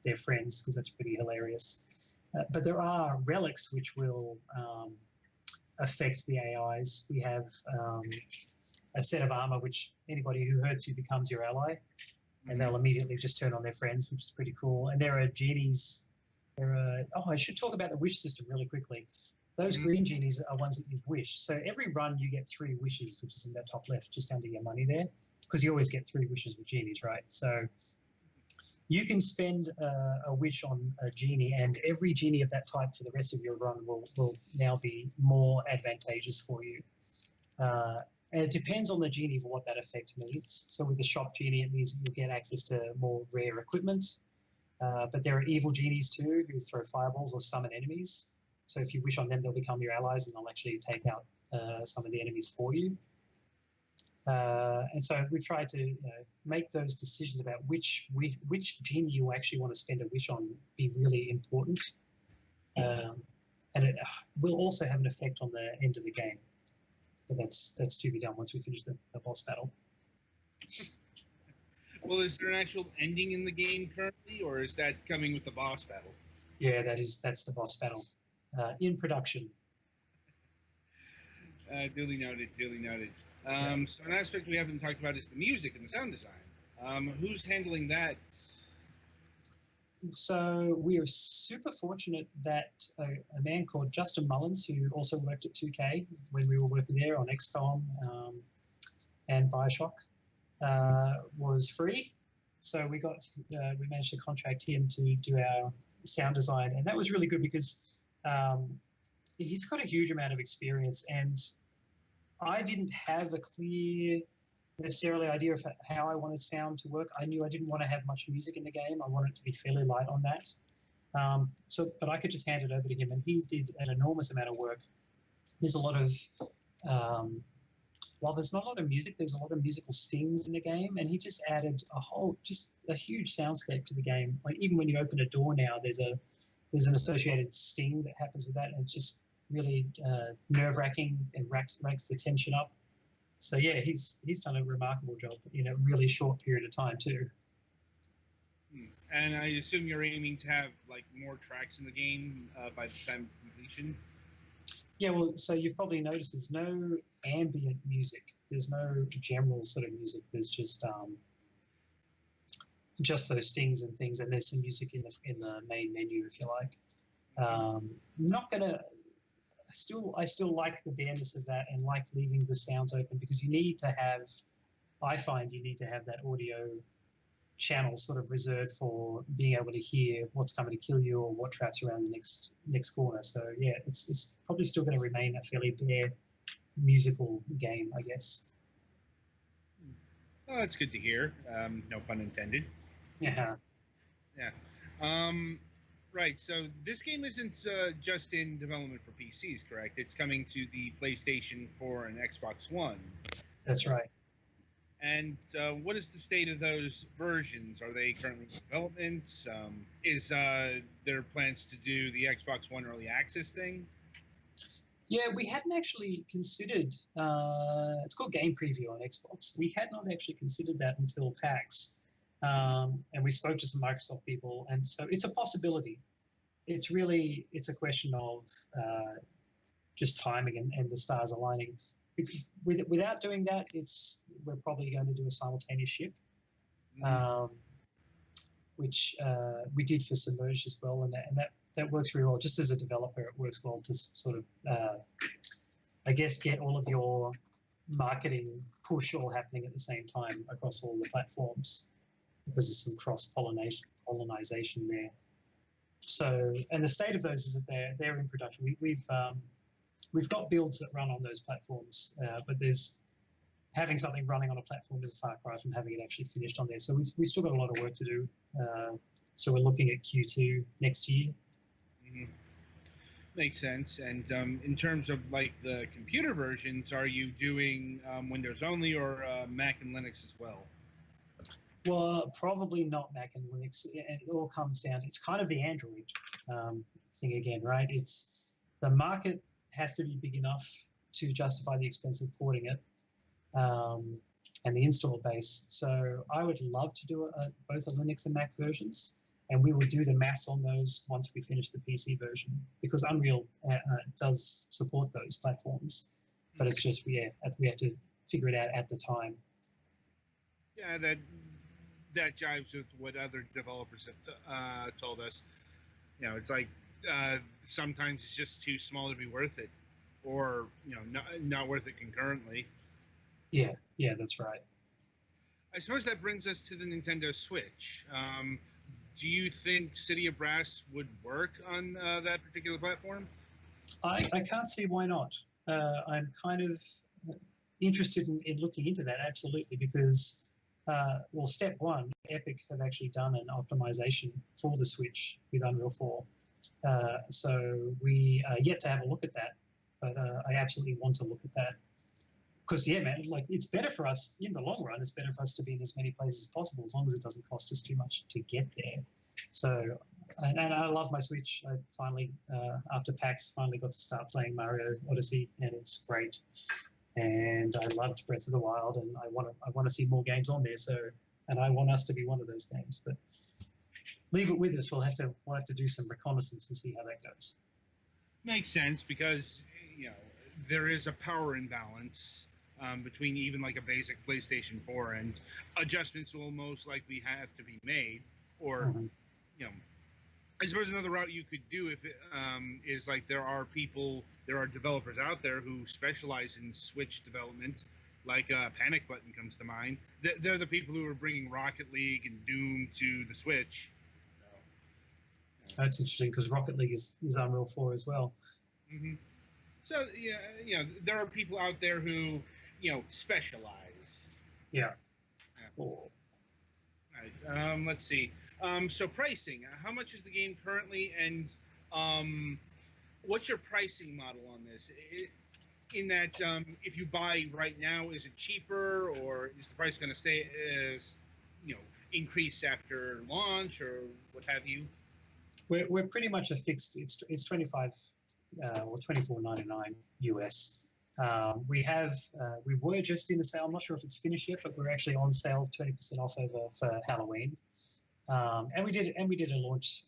S6: their friends, because that's pretty hilarious. But there are relics which will affect the AIs. We have a set of armor which anybody who hurts you becomes your ally, and they'll immediately just turn on their friends, which is pretty cool. And there are genies. I should talk about the wish system really quickly. Those green genies are ones that you've wished. So every run you get 3 wishes, which is in that top left, just under your money there, because you always get 3 wishes with genies, right? So you can spend a wish on a genie, and every genie of that type for the rest of your run will now be more advantageous for you. And it depends on the genie for what that effect means. So with the shop genie, it means you'll get access to more rare equipment. But there are evil genies too who throw fireballs or summon enemies. So if you wish on them, they'll become your allies and they'll actually take out some of the enemies for you. And so we've tried to make those decisions about which genie you actually want to spend a wish on be really important. And it will also have an effect on the end of the game. but that's to be done once we finish the boss battle.
S2: Well, is there an actual ending in the game currently, or is that coming with the boss battle?
S6: Yeah, that's the boss battle in production.
S2: Duly noted. Duly noted. So an aspect we haven't talked about is the music and the sound design. Who's handling that?
S6: So we are super fortunate that a man called Justin Mullins, who also worked at 2K when we were working there on XCOM and Bioshock, was free. So we managed to contract him to do our sound design, and that was really good because he's got a huge amount of experience, and I didn't have a clear necessarily idea of how I wanted sound to work. I knew I didn't want to have much music in the game. I wanted it to be fairly light on that. But I could just hand it over to him, and he did an enormous amount of work. There's a lot of, while there's not a lot of music, there's a lot of musical stings in the game, and he just added just a huge soundscape to the game. Like even when you open a door now, there's an associated sting that happens with that, and it's just really nerve-wracking and racks the tension up. So yeah, he's done a remarkable job in a really short period of time too.
S2: And I assume you're aiming to have like more tracks in the game by the time of completion. Yeah,
S6: well, so you've probably noticed there's no ambient music. There's no general sort of music. There's just those stings and things, and there's some music in the main menu if you like. Not gonna. I still like the bareness of that and like leaving the sounds open because I find you need to have that audio channel sort of reserved for being able to hear what's coming to kill you or what traps around the next corner. So yeah, it's probably still going to remain a fairly bare musical game, I guess.
S2: Oh, that's good to hear. No pun intended.
S6: Yeah.
S2: Yeah. Right, so this game isn't just in development for PCs, correct? It's coming to the PlayStation 4 and Xbox One.
S6: That's right.
S2: And what is the state of those versions? Are they currently in development? Is there plans to do the Xbox One Early Access thing?
S6: Yeah, we hadn't actually considered, it's called Game Preview on Xbox. We had not actually considered that until PAX. And we spoke to some Microsoft people, and so it's a possibility. It's a question of just timing and the stars aligning. Without doing that, we're probably going to do a simultaneous ship, which we did for Submerged as well, and that works really well. Just as a developer, it works well to sort of, I guess, get all of your marketing push all happening at the same time across all the platforms, because there's some cross-pollination there. So, and the state of those is that they're in production. We've got builds that run on those platforms, but having something running on a platform is a far cry from having it actually finished on there. So we've still got a lot of work to do. So we're looking at Q2 next year.
S2: Mm-hmm. Makes sense. And in terms of like the computer versions, are you doing Windows only or Mac and Linux as well?
S6: Well, probably not Mac and Linux. It all comes down. It's kind of the Android thing again, right? It's the market has to be big enough to justify the expense of porting it, and the install base. So I would love to do both a Linux and Mac versions, and we will do the maths on those once we finish the PC version, because Unreal does support those platforms, but it's just we have to figure it out at the time.
S2: Yeah, that jives with what other developers have told us. You know, it's like sometimes it's just too small to be worth it, or not worth it concurrently.
S6: Yeah, that's right.
S2: I suppose that brings us to the Nintendo Switch. Do you think City of Brass would work on that particular platform?
S6: I can't see why not. I'm kind of interested in looking into that, absolutely, because well, step one, Epic have actually done an optimization for the Switch with Unreal 4. So we are yet to have a look at that, but I absolutely want to look at that. Because, yeah, man, like it's better for us in the long run. It's better for us to be in as many places as possible, as long as it doesn't cost us too much to get there. So, and I love my Switch. I finally, after PAX, finally got to start playing Mario Odyssey, and it's great. and I loved Breath of the Wild, and I want to see more games on there. So, and I want us to be one of those games. But leave it with us. We'll have to do some reconnaissance and see how that goes.
S2: Makes sense because there is a power imbalance between even like a basic PlayStation 4, and adjustments will most likely have to be made. Or, I suppose another route you could do if is like there are developers out there who specialize in Switch development, like Panic Button comes to mind. They're the people who are bringing Rocket League and Doom to the Switch.
S6: That's interesting because Rocket League is Unreal 4 as well.
S2: Mm-hmm. So there are people out there who specialize.
S6: Yeah.
S2: Cool. All right. Let's see. So pricing. How much is the game currently, and what's your pricing model on this? In that, if you buy right now, is it cheaper, or is the price going to stay, increase after launch, or what have you?
S6: We're pretty much a fixed. It's 25 or $24.99 US. We were just in the sale. I'm not sure if it's finished yet, but we're actually on sale 20% off for Halloween. And we did a launch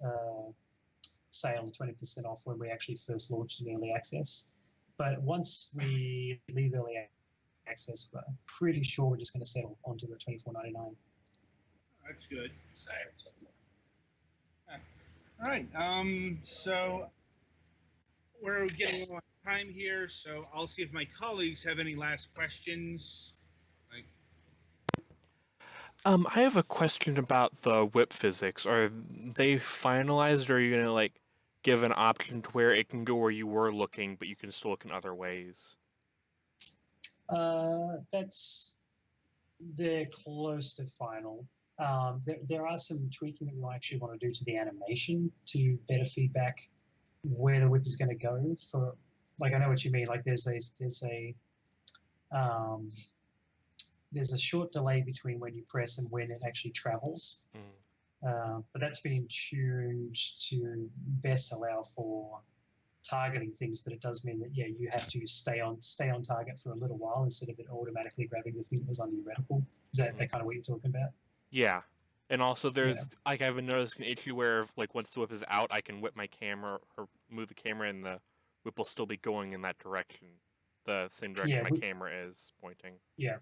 S6: sale 20% off when we actually first launched in early access. But once we leave early access, we're pretty sure we're just going to settle onto the $24.99.
S2: That's good. All right. So we're getting a lot of time here, so I'll see if my colleagues have any last questions.
S4: I have a question about the whip physics. Are they finalized, or are you gonna give an option to where it can go where you were looking, but you can still look in other ways?
S6: They're close to final. There are some tweaking that we actually want to do to the animation to better feedback where the whip is going to go. For I know what you mean. There's a short delay between when you press and when it actually travels. But that's been tuned to best allow for targeting things, but it does mean that you have to stay on target for a little while instead of it automatically grabbing the thing that was under your reticle. Is that kind of what you're talking about?
S4: Yeah. And also there's I haven't noticed an issue where once the whip is out, I can whip my camera or move the camera and the whip will still be going in that direction, the same direction my camera is pointing.
S6: Yeah.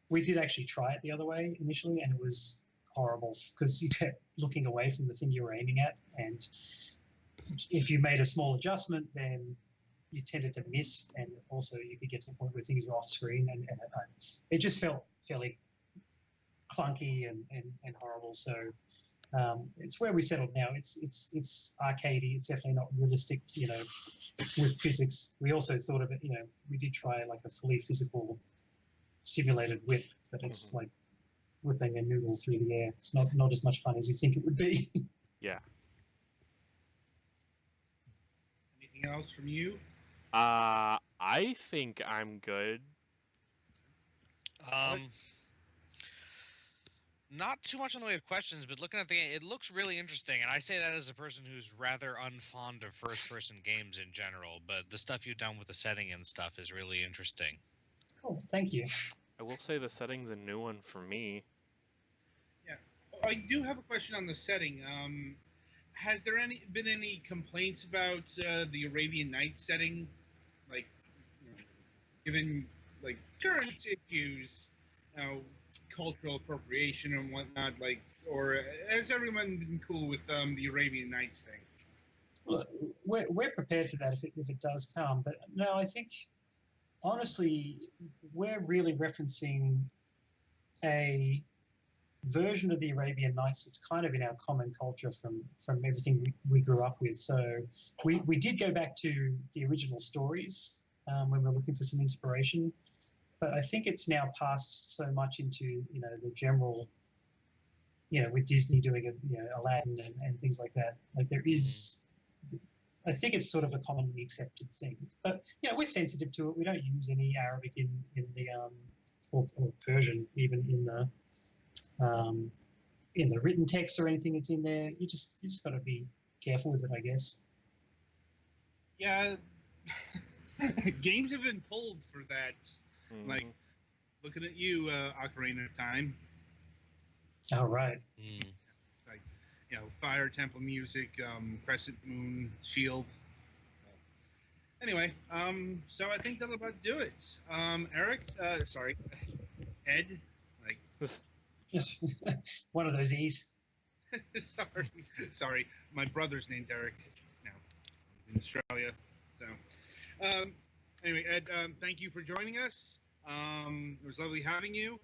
S6: We did actually try it the other way initially, and it was horrible because you kept looking away from the thing you were aiming at, and if you made a small adjustment, then you tended to miss, and also you could get to the point where things were off screen, and it just felt fairly clunky and horrible. So it's where we settled now. It's arcadey. It's definitely not realistic, with physics. We also thought of it, we did try a fully physical simulated whip, but it's like whipping a noodle through the air. It's not as much fun as you think it would be.
S4: Yeah.
S2: Anything else from you?
S4: I think I'm good.
S1: Not too much in the way of questions, but looking at the game, it looks really interesting. And I say that as a person who's rather unfond of first-person games in general, but the stuff you've done with the setting and stuff is really interesting.
S6: Cool, thank you.
S4: I will say the setting's a new one for me.
S2: Yeah, I do have a question on the setting. Has there been any complaints about the Arabian Nights setting, given current issues, cultural appropriation and whatnot, or has everyone been cool with the Arabian Nights thing?
S6: Well, we're prepared for that if it does come, but no, I think honestly we're really referencing a version of the Arabian Nights that's kind of in our common culture from everything we grew up with. So we did go back to the original stories when we're looking for some inspiration, but I think it's now passed so much into the general, with Disney doing Aladdin and things like that. There is, I think it's sort of a commonly accepted thing. But we're sensitive to it. We don't use any Arabic in the or Persian even in the written text or anything that's in there. You just got to be careful with it, I guess.
S2: Yeah, games have been pulled for that Like, looking at you, Ocarina of Time.
S6: Oh, right.
S2: Like, Fire Temple music, Crescent Moon, Shield. Anyway, so I think that'll about do it. Eric, sorry, Ed, like,
S6: Just one of those E's.
S2: sorry, my brother's named Eric. Now, in Australia. So, anyway, Ed, thank you for joining us. It was lovely having you.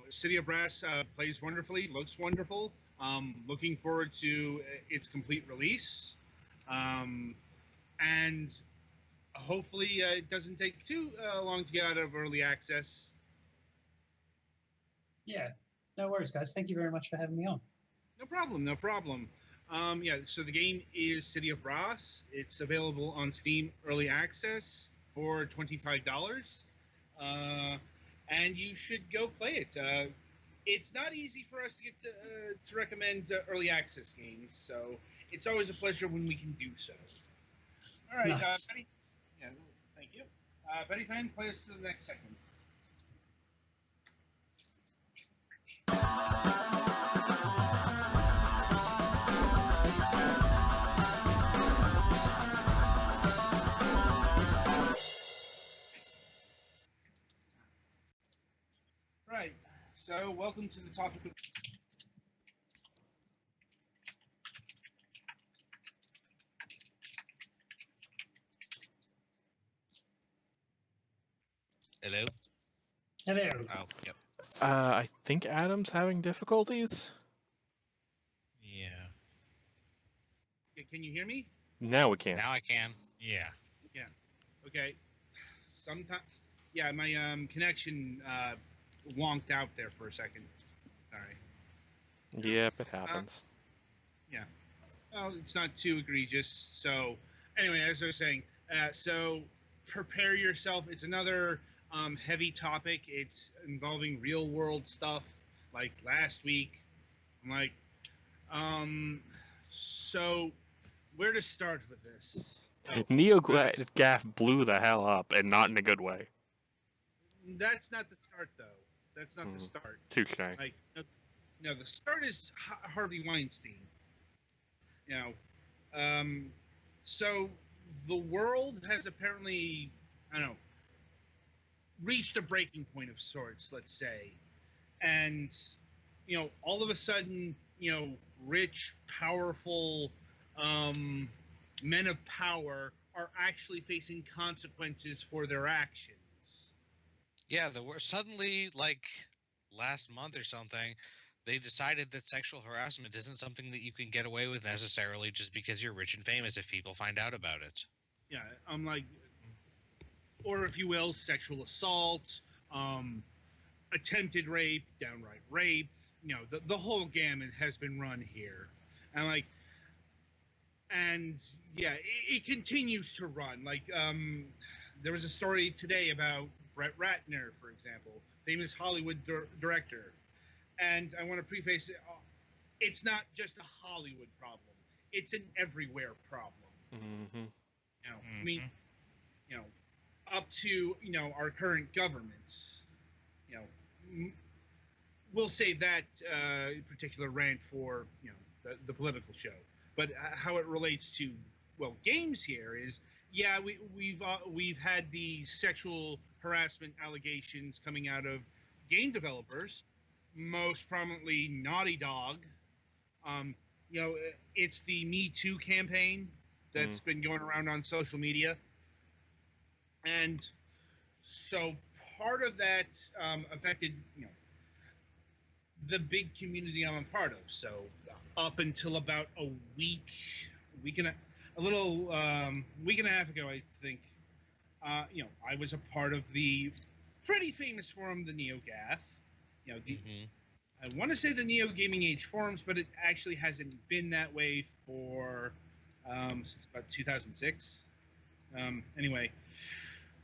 S2: City of Brass plays wonderfully, looks wonderful. Looking forward to its complete release. And hopefully it doesn't take too long to get out of early access.
S6: Yeah, no worries, guys. Thank you very much for having me on.
S2: No problem. So the game is City of Brass. It's available on Steam Early Access for $25. And you should go play it. It's not easy for us to get to recommend early access games, so it's always a pleasure when we can do so. All right,
S6: Nice.
S2: Betty. Yeah, thank you. Betty Fan, play us to the next segment. Right. So, welcome to the topic of.
S1: Hello?
S6: Hello.
S1: Oh, yep.
S4: I think Adam's having difficulties.
S5: Yeah.
S2: Can you hear me?
S4: Now we can.
S1: Now I can.
S5: Yeah.
S2: Okay. Sometimes, yeah, my connection wonked out there for a second. Sorry.
S4: Yep, it happens.
S2: Yeah. Well, it's not too egregious. So, anyway, as I was saying, so prepare yourself. It's another heavy topic. It's involving real world stuff. Like last week, I'm like, so where to start with this?
S4: NeoGAF blew the hell up, and not in a good way.
S2: That's not the start, though. That's not the start.
S4: Touche.
S2: Like, no, the start is Harvey Weinstein. So the world has apparently, I don't know, reached a breaking point of sorts, let's say, and all of a sudden, rich, powerful men of power are actually facing consequences for their actions.
S1: Yeah, suddenly, like last month or something, they decided that sexual harassment isn't something that you can get away with necessarily just because you're rich and famous if people find out about it.
S2: Yeah, I'm like, or if you will, sexual assault, attempted rape, downright rape. The whole gamut has been run here. And yeah, it continues to run. Like, there was a story today about Brett Ratner, for example, famous Hollywood director. And I want to preface it, it's not just a Hollywood problem. It's an everywhere problem.
S4: Mm-hmm.
S2: I mean, up to, our current government. We'll save that particular rant for, the political show. But how it relates to, well, games here is, yeah, we've had the sexual harassment allegations coming out of game developers, most prominently Naughty Dog. It's the Me Too campaign that's been going around on social media. And so part of that affected, the big community I'm a part of. So up until about a week and a half ago, I think, I was a part of the pretty famous forum, the NeoGAF. I want to say the Neo Gaming Age forums, but it actually hasn't been that way for since about 2006. Anyway,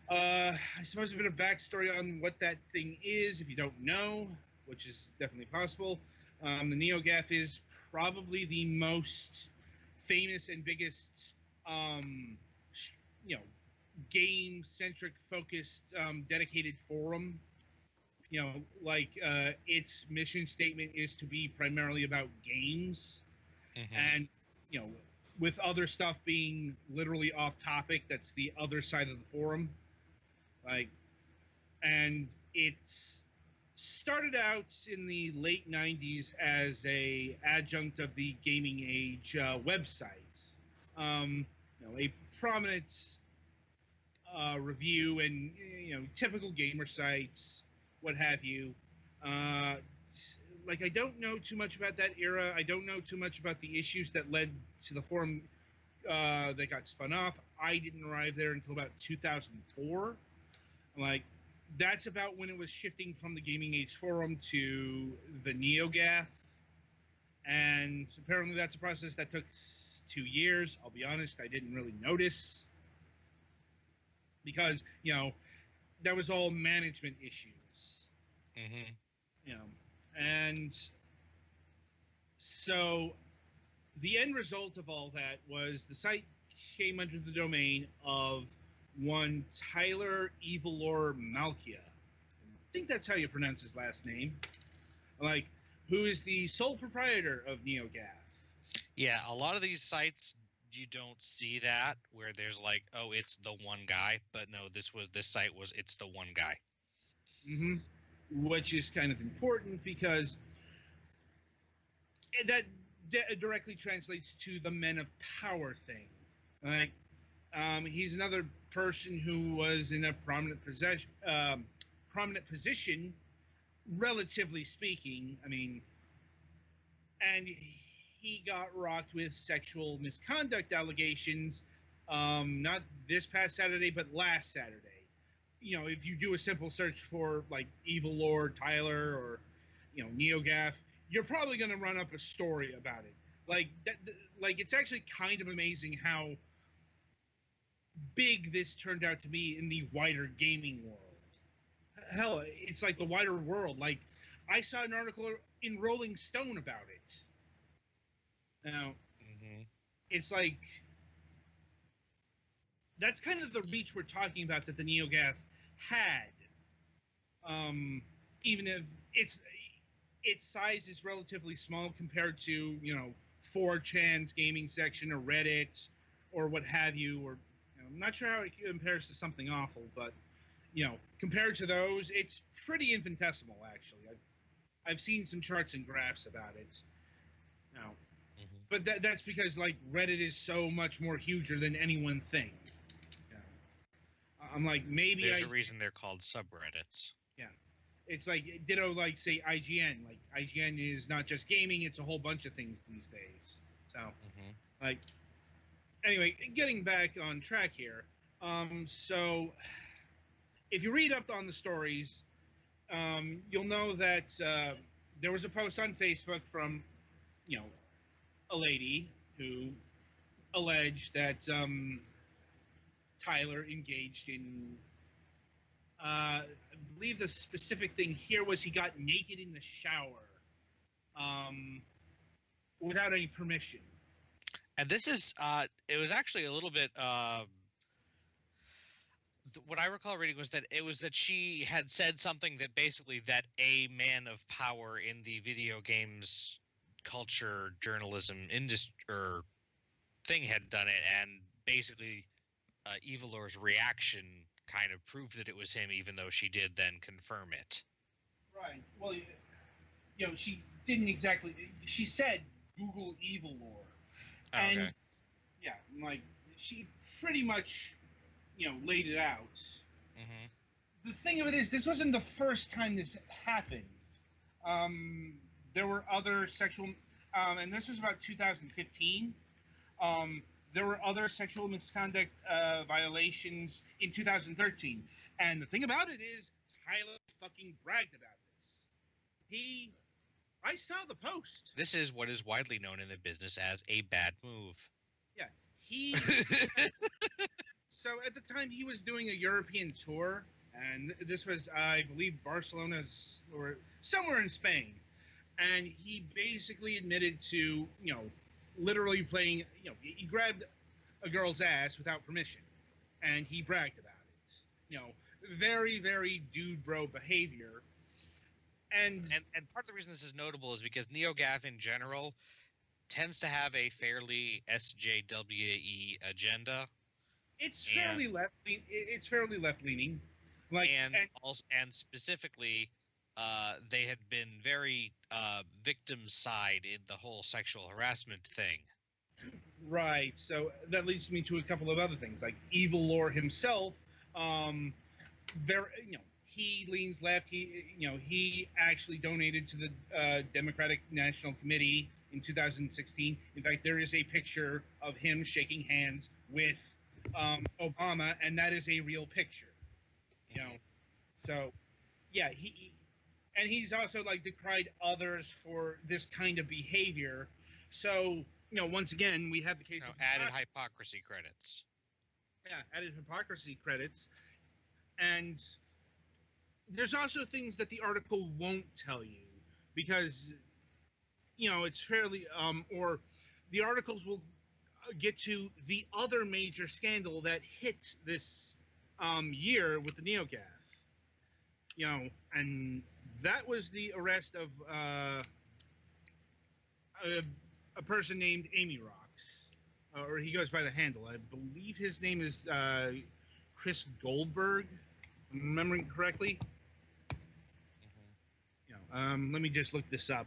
S2: I suppose a bit of backstory on what that thing is, if you don't know, which is definitely possible. The NeoGAF is probably the most famous and biggest, game-centric focused dedicated forum. You know, like its mission statement is to be primarily about games, and you know, with other stuff being literally off topic, that's the other side of the forum. Like, and it's started out in the late 90s as a adjunct of the Gaming Age website. You know, a prominent review and, you know, typical gamer sites, what have you. Like, I don't know too much about that era. I don't know too much about the issues that led to the forum that got spun off. I didn't arrive there until about 2004. Like, that's about when it was shifting from the Gaming Age forum to the NeoGAF. And apparently that's a process that took 2 years. I'll be honest, I didn't really notice. Because, you know, that was all management issues. You know, and so the end result of all that was the site came under the domain of one Tyler Evilor Malkia. I think that's how you pronounce his last name. Like, who is the sole proprietor of NeoGAF.
S1: Yeah, a lot of these sites you don't see that where there's like, oh, it's the one guy, but no, this site was it's the one guy.
S2: Which is kind of important because that directly translates to the men of power thing. Like, he's another person who was in a prominent position, relatively speaking. I mean, and he got rocked with sexual misconduct allegations, not this past Saturday, but last Saturday. You know, if you do a simple search for like Evil Lord Tyler or, you know, NeoGAF, you're probably going to run up a story about it. Like that, like it's actually kind of amazing how big this turned out to be in the wider gaming world. Hell, it's like the wider world. Like, I saw an article in Rolling Stone about it. Now, it's like that's kind of the reach we're talking about that the NeoGAF had. Even if its size is relatively small compared to, you know, 4chan's gaming section or Reddit or what have you, or, you know, I'm not sure how it compares to something awful, but, you know, compared to those, it's pretty infinitesimal, actually. I've seen some charts and graphs about it. Now, but that's because, like, Reddit is so much more huger than any one thing. You know, I'm like, maybe
S1: there's a reason they're called subreddits.
S2: Yeah. It's like, ditto, like, say, IGN. Like, IGN is not just gaming, it's a whole bunch of things these days. So, like, anyway, getting back on track here. So, if you read up on the stories, you'll know that there was a post on Facebook from, you know, a lady who alleged that Tyler engaged in, I believe the specific thing here was he got naked in the shower without any permission.
S1: And this is, it was actually a little bit, what I recall reading was that she had said something that basically that a man of power in the video games culture journalism industry or thing had done it, and basically Evilor's reaction kind of proved that it was him, even though she did then confirm it.
S2: Right. Well, you know, she didn't exactly. She said Google Evilor, and
S1: okay.
S2: Yeah, like she pretty much, you know, laid it out. The thing of it is, this wasn't the first time this happened. There were other sexual, and this was about 2015. There were other sexual misconduct violations in 2013. And the thing about it is, Tyler fucking bragged about this. I saw the post.
S1: This is what is widely known in the business as a bad move.
S2: Yeah, so at the time he was doing a European tour, and this was, I believe, Barcelona or somewhere in Spain. And he basically admitted to, you know, literally playing, you know, he grabbed a girl's ass without permission. and he bragged about it. You know, very, very dude bro behavior. And
S1: part of the reason this is notable is because NeoGAF in general tends to have a fairly SJWE agenda.
S2: it's fairly left. It's fairly left leaning. Like
S1: and specifically, they had been very victim side in the whole sexual harassment thing.
S2: Right. So that leads me to a couple of other things, like Evil Lore himself. He leans left. He actually donated to the Democratic National Committee in 2016. In fact, there is a picture of him shaking hands with Obama, and that is a real picture. You know, so yeah, he's also like decried others for this kind of behavior. So once again, we have the case of
S1: added hypocrisy credits.
S2: Yeah, added hypocrisy credits, and there's also things that the article won't tell you because it's fairly or the articles will get to the other major scandal that hit this year with the NeoGAF. And that was the arrest of a person named Amy Rocks, or he goes by the handle. I believe his name is Chris Goldberg, if I'm remembering correctly. Let me just look this up.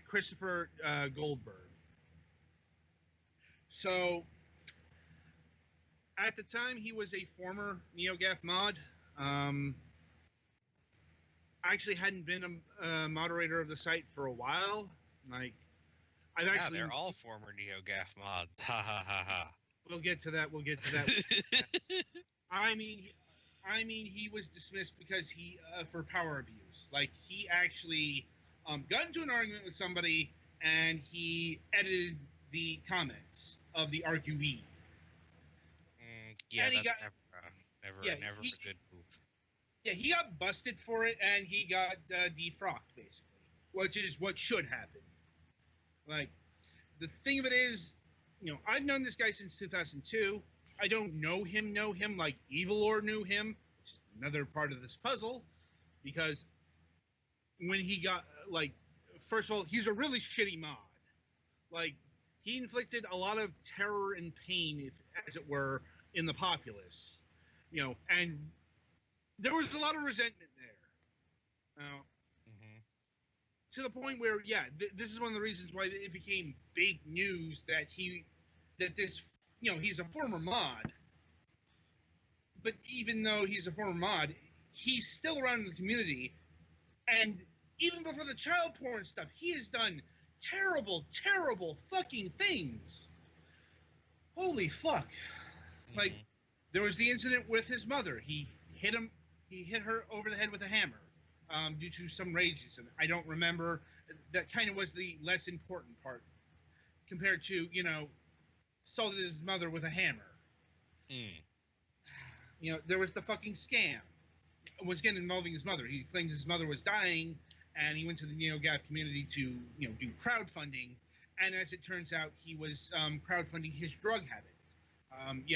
S2: Christopher Goldberg. So, at the time, he was a former NeoGAF mod. I actually hadn't been a moderator of the site for a while. Like,
S1: They're all former NeoGAF mods. Ha ha ha ha.
S2: We'll get to that. I mean, he was dismissed because for power abuse. Like, he actually got into an argument with somebody, and he edited the comments of the arguee.
S1: Never a good move.
S2: Yeah, he got busted for it, and he got defrocked, basically, which is what should happen. Like, the thing of it is, I've known this guy since 2002. I don't know him like Evil Lore knew him, which is another part of this puzzle, because when he got, first of all, he's a really shitty mod. Like, he inflicted a lot of terror and pain, as it were, in the populace, and there was a lot of resentment there. To the point where, this is one of the reasons why it became big news that he's a former mod. But even though he's a former mod, he's still around in the community. And even before the child porn stuff, he has done terrible, terrible fucking things. Holy fuck. Like, there was the incident with his mother. He hit her over the head with a hammer due to some rage incident. I don't remember. That kind of was the less important part compared to, assaulted his mother with a hammer. There was the fucking scam. Once again, involving his mother. He claimed his mother was dying, and he went to the NeoGAF community to, do crowdfunding. And as it turns out, he was crowdfunding his drug habit.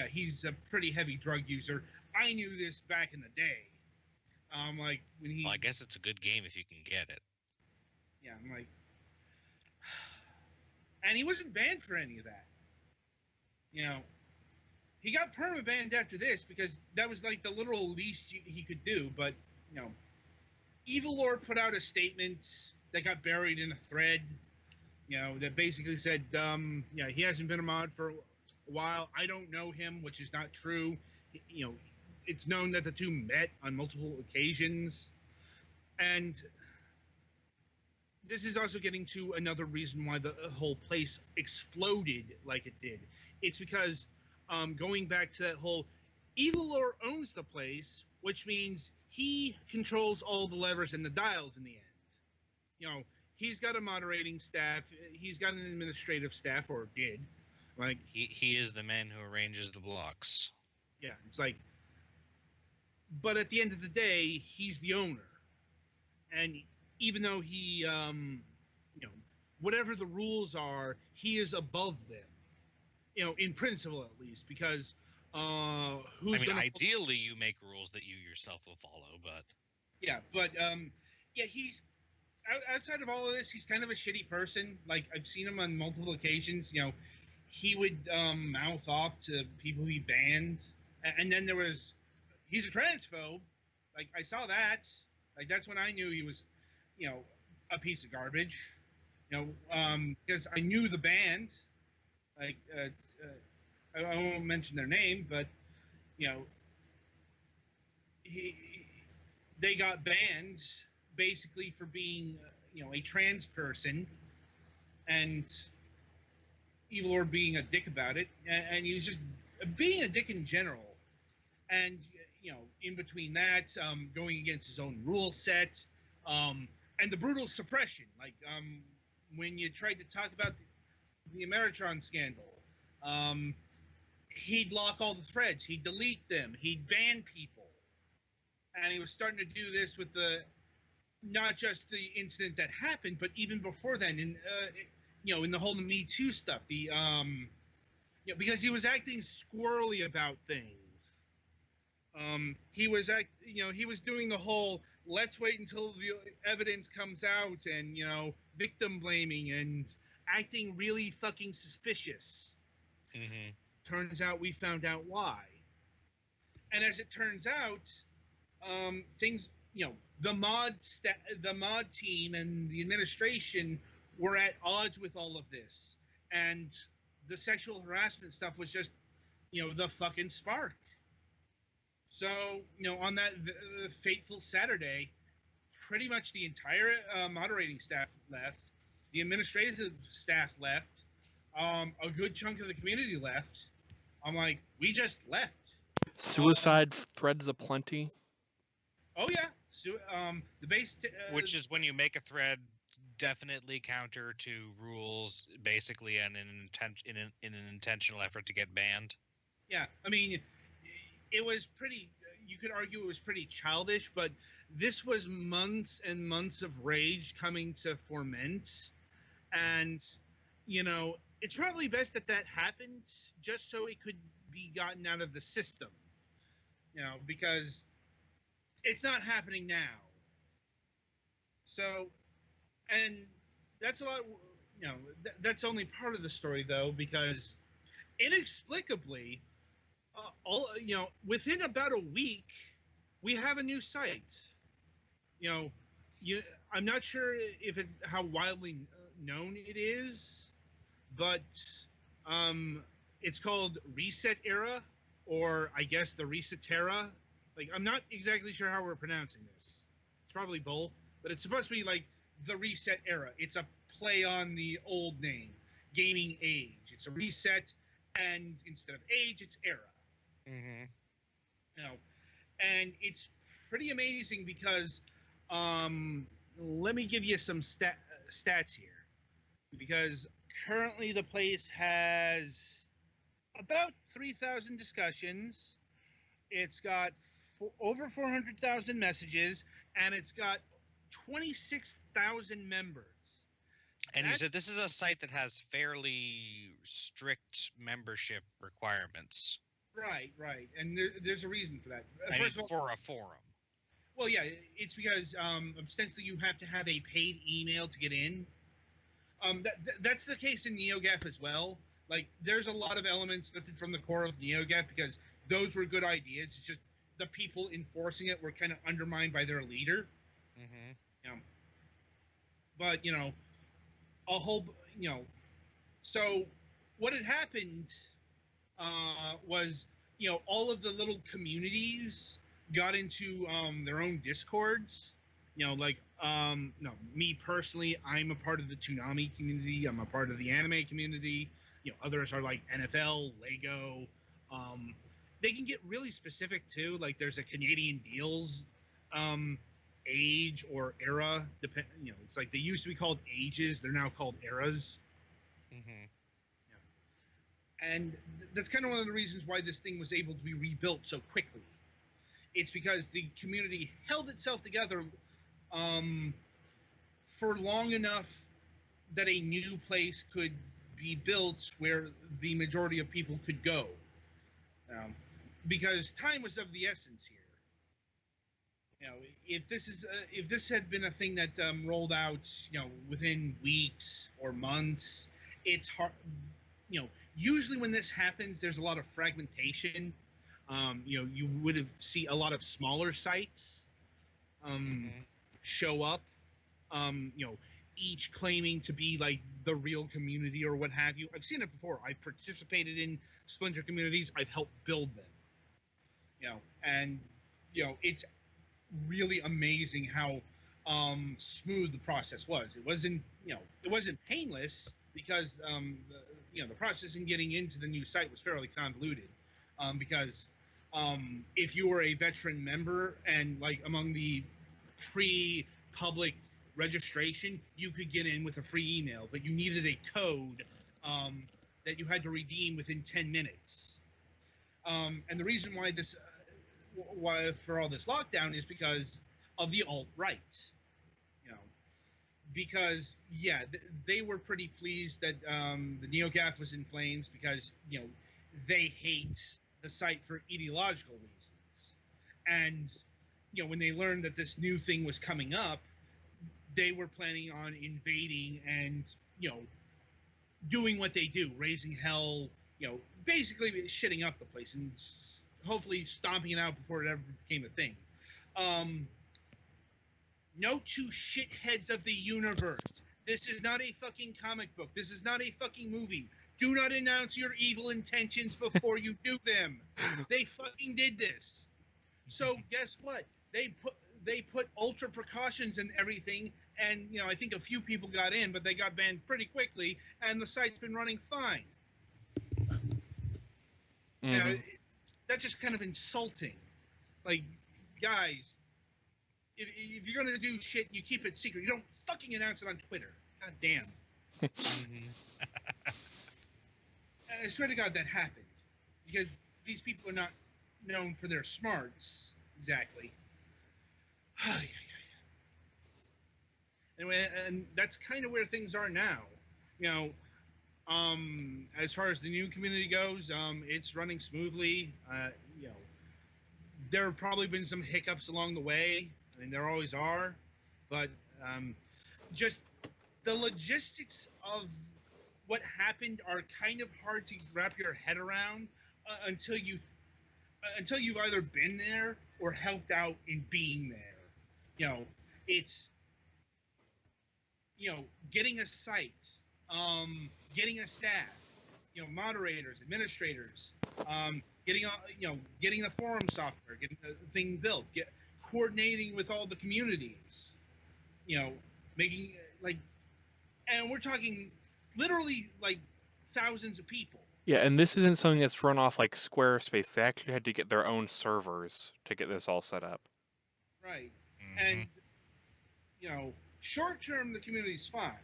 S2: He's a pretty heavy drug user. I knew this back in the day. When he.
S1: Well, I guess it's a good game if you can get it.
S2: Yeah, I'm like. And he wasn't banned for any of that. He got perma-banned after this because that was like the literal least he could do. But, Evil Lore put out a statement that got buried in a thread, that basically said, he hasn't been a mod for a while. I don't know him, which is not true. It's known that the two met on multiple occasions. And this is also getting to another reason why the whole place exploded like it did. It's because going back to that whole Evil Lore owns the place, which means he controls all the levers and the dials in the end. He's got a moderating staff. He's got an administrative staff, or did. Like,
S1: he is the man who arranges the blocks.
S2: Yeah, it's like, but at the end of the day, he's the owner. And even though he, whatever the rules are, he is above them. in principle at least, because who's
S1: I mean,
S2: gonna
S1: ideally, you make rules that you yourself will follow, but
S2: he's outside of all of this, he's kind of a shitty person. Like, I've seen him on multiple occasions. He would mouth off to people he banned, and then he's a transphobe. Like, I saw that. Like, that's when I knew he was, a piece of garbage. Because I knew the band. Like, I won't mention their name, but they got banned basically for being a trans person, and Evil Lord being a dick about it, and he was just being a dick in general. And in between that, going against his own rule set, and the brutal suppression, like when you tried to talk about the Ameritron scandal, he'd lock all the threads, he'd delete them, he'd ban people. And he was starting to do this with not just the incident that happened, but even before then, in the whole Me Too stuff, because he was acting squirrely about things. He was doing the whole let's wait until the evidence comes out, and victim blaming and acting really fucking suspicious.
S1: Mm-hmm.
S2: Turns out we found out why. And as it turns out, things, the mod team and the administration were at odds with all of this, and the sexual harassment stuff was just, the fucking spark. So, on that fateful Saturday, pretty much the entire moderating staff left, the administrative staff left, a good chunk of the community left. I'm like, we just left.
S4: Suicide threads aplenty.
S2: Oh yeah, the base.
S1: Which is when you make a thread definitely counter to rules, basically, and in an intentional effort to get banned.
S2: Yeah, I mean, it was pretty. You could argue it was pretty childish, but this was months and months of rage coming to ferment, and it's probably best that happened just so it could be gotten out of the system. Because it's not happening now. So, and that's a lot. That's only part of the story, though, because inexplicably, within about a week, we have a new site. I'm not sure how widely known it is, but it's called Reset Era, or I guess the Resetera. Like, I'm not exactly sure how we're pronouncing this. It's probably both, but it's supposed to be like the Reset Era. It's a play on the old name, Gaming Age. It's a reset, and instead of age, it's era.
S1: Mm-hmm.
S2: And it's pretty amazing because let me give you some stats here. Because currently the place has about 3,000 discussions. It's got over 400,000 messages, and it's got 26,000 members.
S1: And you said this is a site that has fairly strict membership requirements.
S2: Right. And there's a reason for that.
S1: First of all, for a forum.
S2: Well, yeah, it's because ostensibly you have to have a paid email to get in. That's the case in NeoGAF as well. Like, there's a lot of elements lifted from the core of NeoGAF because those were good ideas. It's just the people enforcing it were kind of undermined by their leader.
S1: Mm-hmm.
S2: But, a whole, so what had happened was, all of the little communities got into their own discords. Me personally, I'm a part of the Toonami community. I'm a part of the anime community. Others are like NFL, Lego. They can get really specific too. Like, there's a Canadian Deals age or era. It's like they used to be called ages. They're now called eras.
S1: Mm-hmm.
S2: And that's kind of one of the reasons why this thing was able to be rebuilt so quickly. It's because the community held itself together for long enough that a new place could be built where the majority of people could go, because time was of the essence here. If this had been a thing that rolled out, within weeks or months, it's hard. Usually when this happens, there's a lot of fragmentation. You would see a lot of smaller sites show up. Each claiming to be like the real community or what have you. I've seen it before. I've participated in splinter communities. I've helped build them. And it's really amazing how smooth the process was. It wasn't painless because the process in getting into the new site was fairly convoluted, because if you were a veteran member and like among the pre-public registration, you could get in with a free email, but you needed a code that you had to redeem within 10 minutes. And the reason why why for all this lockdown is because of the alt-right. Because they were pretty pleased that the NeoGAF was in flames because they hate the site for ideological reasons, and when they learned that this new thing was coming up, they were planning on invading and doing what they do, raising hell, basically shitting up the place and hopefully stomping it out before it ever became a thing. No two shitheads of the universe. This is not a fucking comic book. This is not a fucking movie. Do not announce your evil intentions before you do them. They fucking did this. So guess what? They put ultra precautions and everything, and I think a few people got in, but they got banned pretty quickly, and the site's been running fine. That's just kind of insulting. Like, guys, if you're gonna do shit, you keep it secret. You don't fucking announce it on Twitter. God damn. I swear to God that happened, because these people are not known for their smarts exactly. Anyway, and that's kind of where things are now. As far as the new community goes, it's running smoothly. There have probably been some hiccups along the way. I mean, there always are, but just the logistics of what happened are kind of hard to wrap your head around until you've either been there or helped out in being there. It's getting a site, getting a staff, moderators, administrators, getting the forum software, getting the thing built, coordinating with all the communities, making and we're talking literally like thousands of people.
S4: Yeah, and this isn't something that's run off like Squarespace. They actually had to get their own servers to get this all set up.
S2: Right. And short term the community's fine.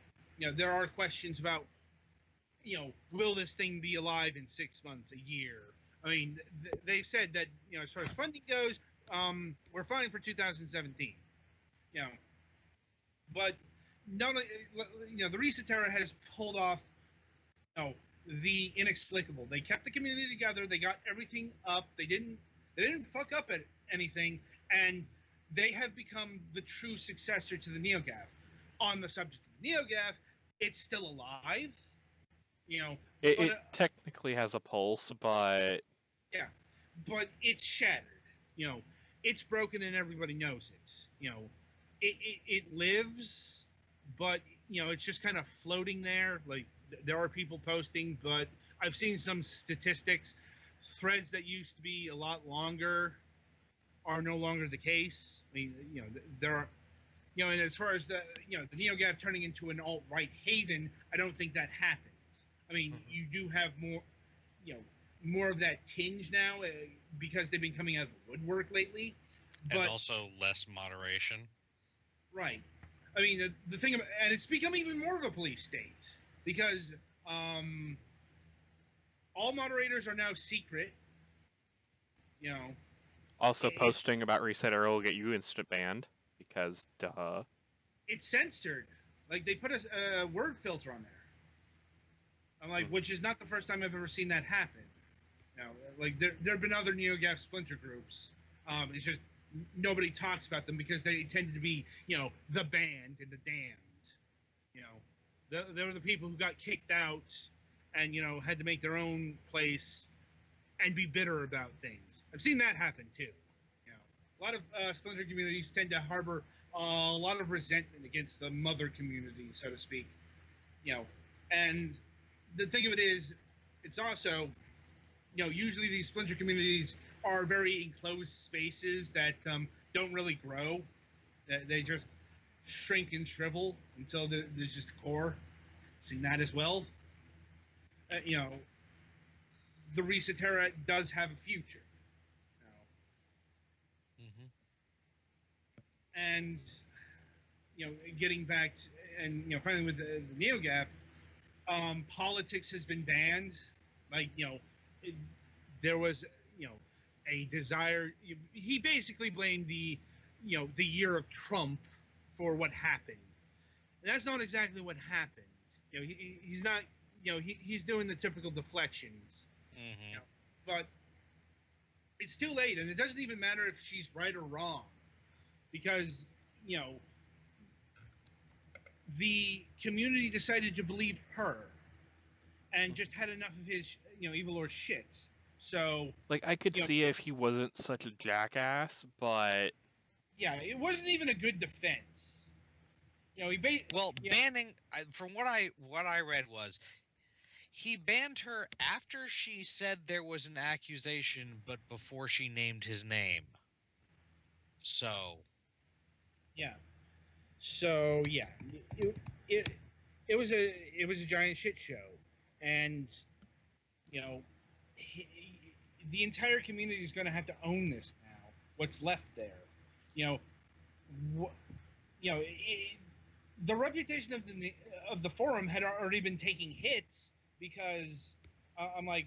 S2: There are questions about will this thing be alive in 6 months, a year? I mean, they've said that as far as funding goes, we're fine for 2017. But the Reset Terra has pulled off the inexplicable. They kept the community together. They got everything up. They didn't fuck up at anything, and they have become the true successor to the NeoGAF. On the subject of the NeoGAF, it's still alive.
S4: It technically has a pulse, but
S2: but it's shattered. It's broken, and everybody knows it. It lives, but it's just kind of floating there. Like, there are people posting, but I've seen some statistics. Threads that used to be a lot longer are no longer the case. I mean, there are, and as far as the NeoGAF turning into an alt-right haven, I don't think that happens. I mean, you do have more of that tinge now because they've been coming out of the woodwork lately. But,
S1: and also less moderation.
S2: Right. I mean, the thing about, and it's become even more of a police state because all moderators are now secret.
S4: Also, posting about Reset Era will get you instant banned because duh.
S2: It's censored. Like, they put a word filter on there. I'm like, which is not the first time I've ever seen that happen. You know, like there have been other NeoGAF splinter groups. It's just nobody talks about them because they tended to be, you know, the band and the damned. You know, they were the people who got kicked out and, you know, had to make their own place and be bitter about things. I've seen that happen too. You know, a lot of splinter communities tend to harbor a lot of resentment against the mother community, so to speak. You know, and the thing of it is, it's also, you know, usually these splinter communities are very enclosed spaces that don't really grow. They just shrink and shrivel until there's just a core. Seen that as well. You know, the Resetera does have a future. You know. And, you know, getting back to, and, you know, finally with the NeoGAF, politics has been banned. Like, you know, there was, you know, a desire. He basically blamed the, you know, the year of Trump for what happened. And that's not exactly what happened. You know, he's not, you know, he's doing the typical deflections. You know, but it's too late, and it doesn't even matter if she's right or wrong, because, you know, the community decided to believe her and just had enough of his, you know, evil or shit. So,
S4: like, I could see if he wasn't such a jackass, but
S2: yeah, it wasn't even a good defense. You know,
S1: banning, from what I read was, he banned her after she said there was an accusation, but before she named his name. So.
S2: Yeah. So yeah, it was a giant shit show, and, you know, the entire community is going to have to own this now. What's left there, you know, the reputation of the forum had already been taking hits because I'm like,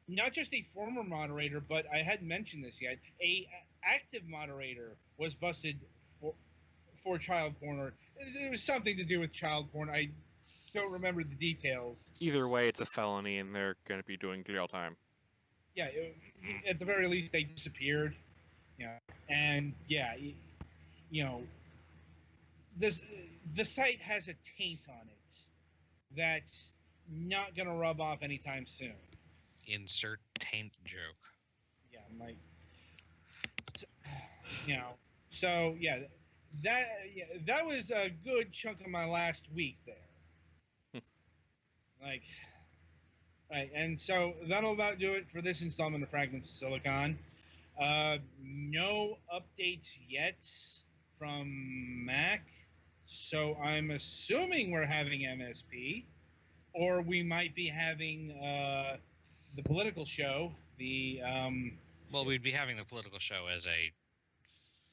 S2: not just a former moderator, but I hadn't mentioned this yet. A active moderator was busted for child porn, or there was something to do with child porn. I don't remember the details.
S4: either way, it's a felony, and they're going to be doing jail time.
S2: Yeah, at the very least, they disappeared. You know, and yeah, you know, the site has a taint on it that's not going to rub off anytime soon.
S1: Insert taint joke.
S2: Yeah, I'm like, you know, so yeah, that was a good chunk of my last week there. Like, right, and so that'll about do it for this installment of Fragments of Silicon. No updates yet from Mac, so I'm assuming we're having MSP, or we might be having the political show.
S1: Well, we'd be having the political show as a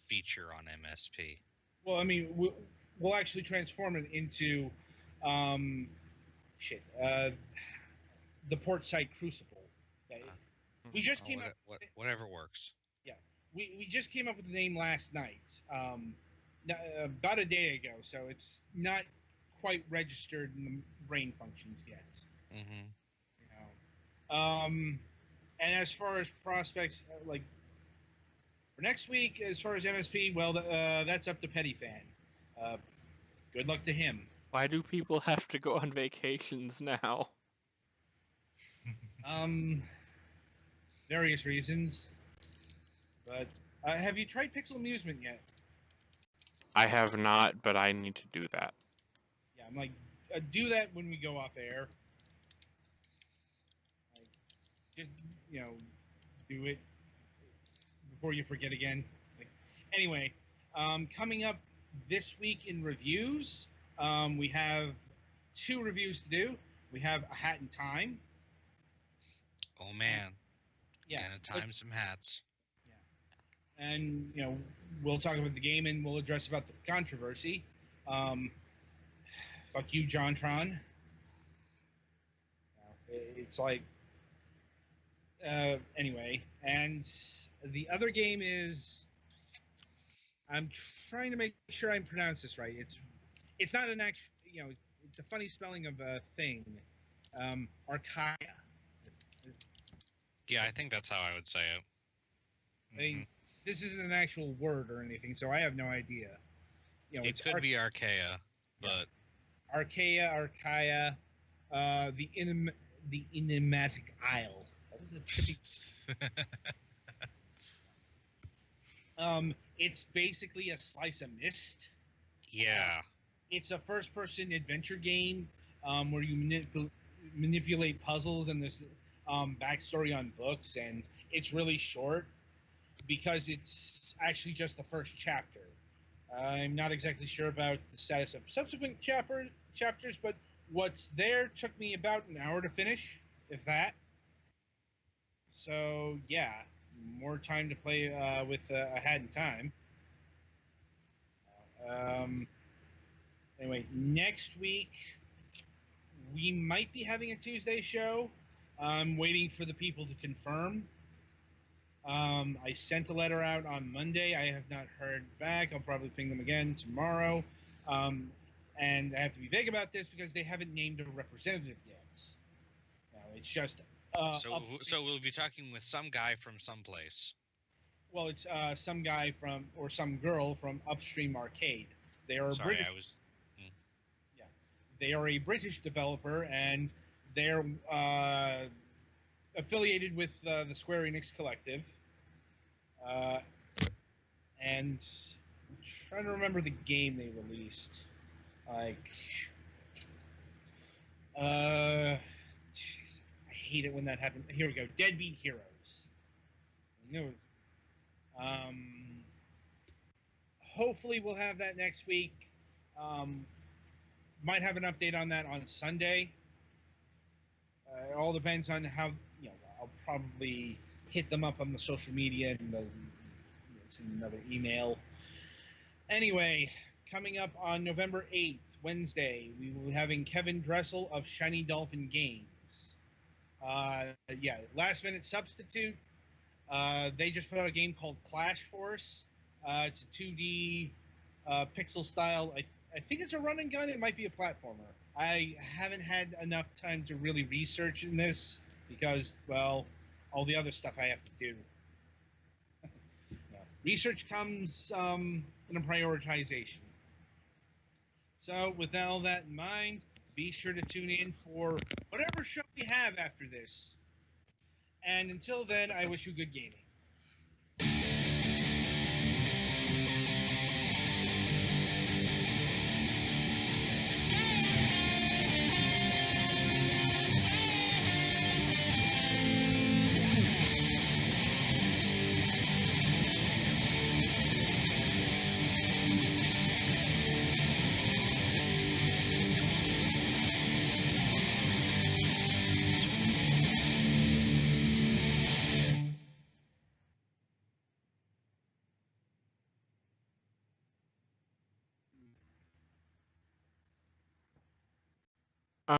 S1: feature on MSP.
S2: Well, I mean, we'll actually transform it into the port side Crucible. We just came up.
S1: Whatever works.
S2: Yeah, we just came up with the name last night, about a day ago. So it's not quite registered in the brain functions yet.
S1: Mm-hmm.
S2: You know, and as far as prospects, like for next week, as far as MSP, well, that's up to Petty Fan. Good luck to him.
S4: Why do people have to go on vacations now?
S2: Various reasons. But have you tried Pixel Amusement yet?
S4: I have not, but I need to do that.
S2: Yeah, I'm like, do that when we go off air. Like, just, you know, do it before you forget again. Like, anyway, coming up this week in reviews, we have 2 reviews to do. We have A Hat in Time.
S1: Oh man.
S2: Yeah.
S1: Gonna time some hats.
S2: Yeah. And, you know, we'll talk about the game and we'll address about the controversy. Fuck you, JonTron. It's like, anyway, and the other game is, I'm trying to make sure I pronounce this right. It's not an actual, you know, it's a funny spelling of a thing. Archaea.
S1: Yeah, I think that's how I would say it.
S2: I mean, this isn't an actual word or anything, so I have no idea. You know,
S1: it could be Archaea, but
S2: Archaea, the enigmatic isle. That was a trippy. It's basically a slice of Myst.
S1: yeah.
S2: It's a first-person adventure game where you manipulate puzzles and this backstory on books, and it's really short because it's actually just the first chapter. I'm not exactly sure about the status of subsequent chapters, but what's there took me about an hour to finish, if that. So yeah, more time to play with ahead in time. Anyway, next week we might be having a Tuesday show. I'm waiting for the people to confirm. I sent a letter out on Monday. I have not heard back. I'll probably ping them again tomorrow. And I have to be vague about this because they haven't named a representative yet. No, it's just...
S1: so we'll be talking with some guy from someplace.
S2: Well, it's some guy from, or some girl from Upstream Arcade. They are British. Yeah, they are a British developer, and they're affiliated with the Square Enix Collective. And I'm trying to remember the game they released. Like, jeez, I hate it when that happens. Here we go. Deadbeat Heroes. I knew it was. Hopefully we'll have that next week. Might have an update on that on Sunday. It all depends on how, I'll probably hit them up on the social media and send another email. Anyway, coming up on November 8th, Wednesday, we will be having Kevin Dressel of Shiny Dolphin Games. Last minute substitute. They just put out a game called Clash Force. It's a 2D pixel style. I think it's a run and gun. It might be a platformer. I haven't had enough time to really research in this because, well, all the other stuff I have to do. Research comes in a prioritization. So with all that in mind, be sure to tune in for whatever show we have after this. And until then, I wish you good gaming.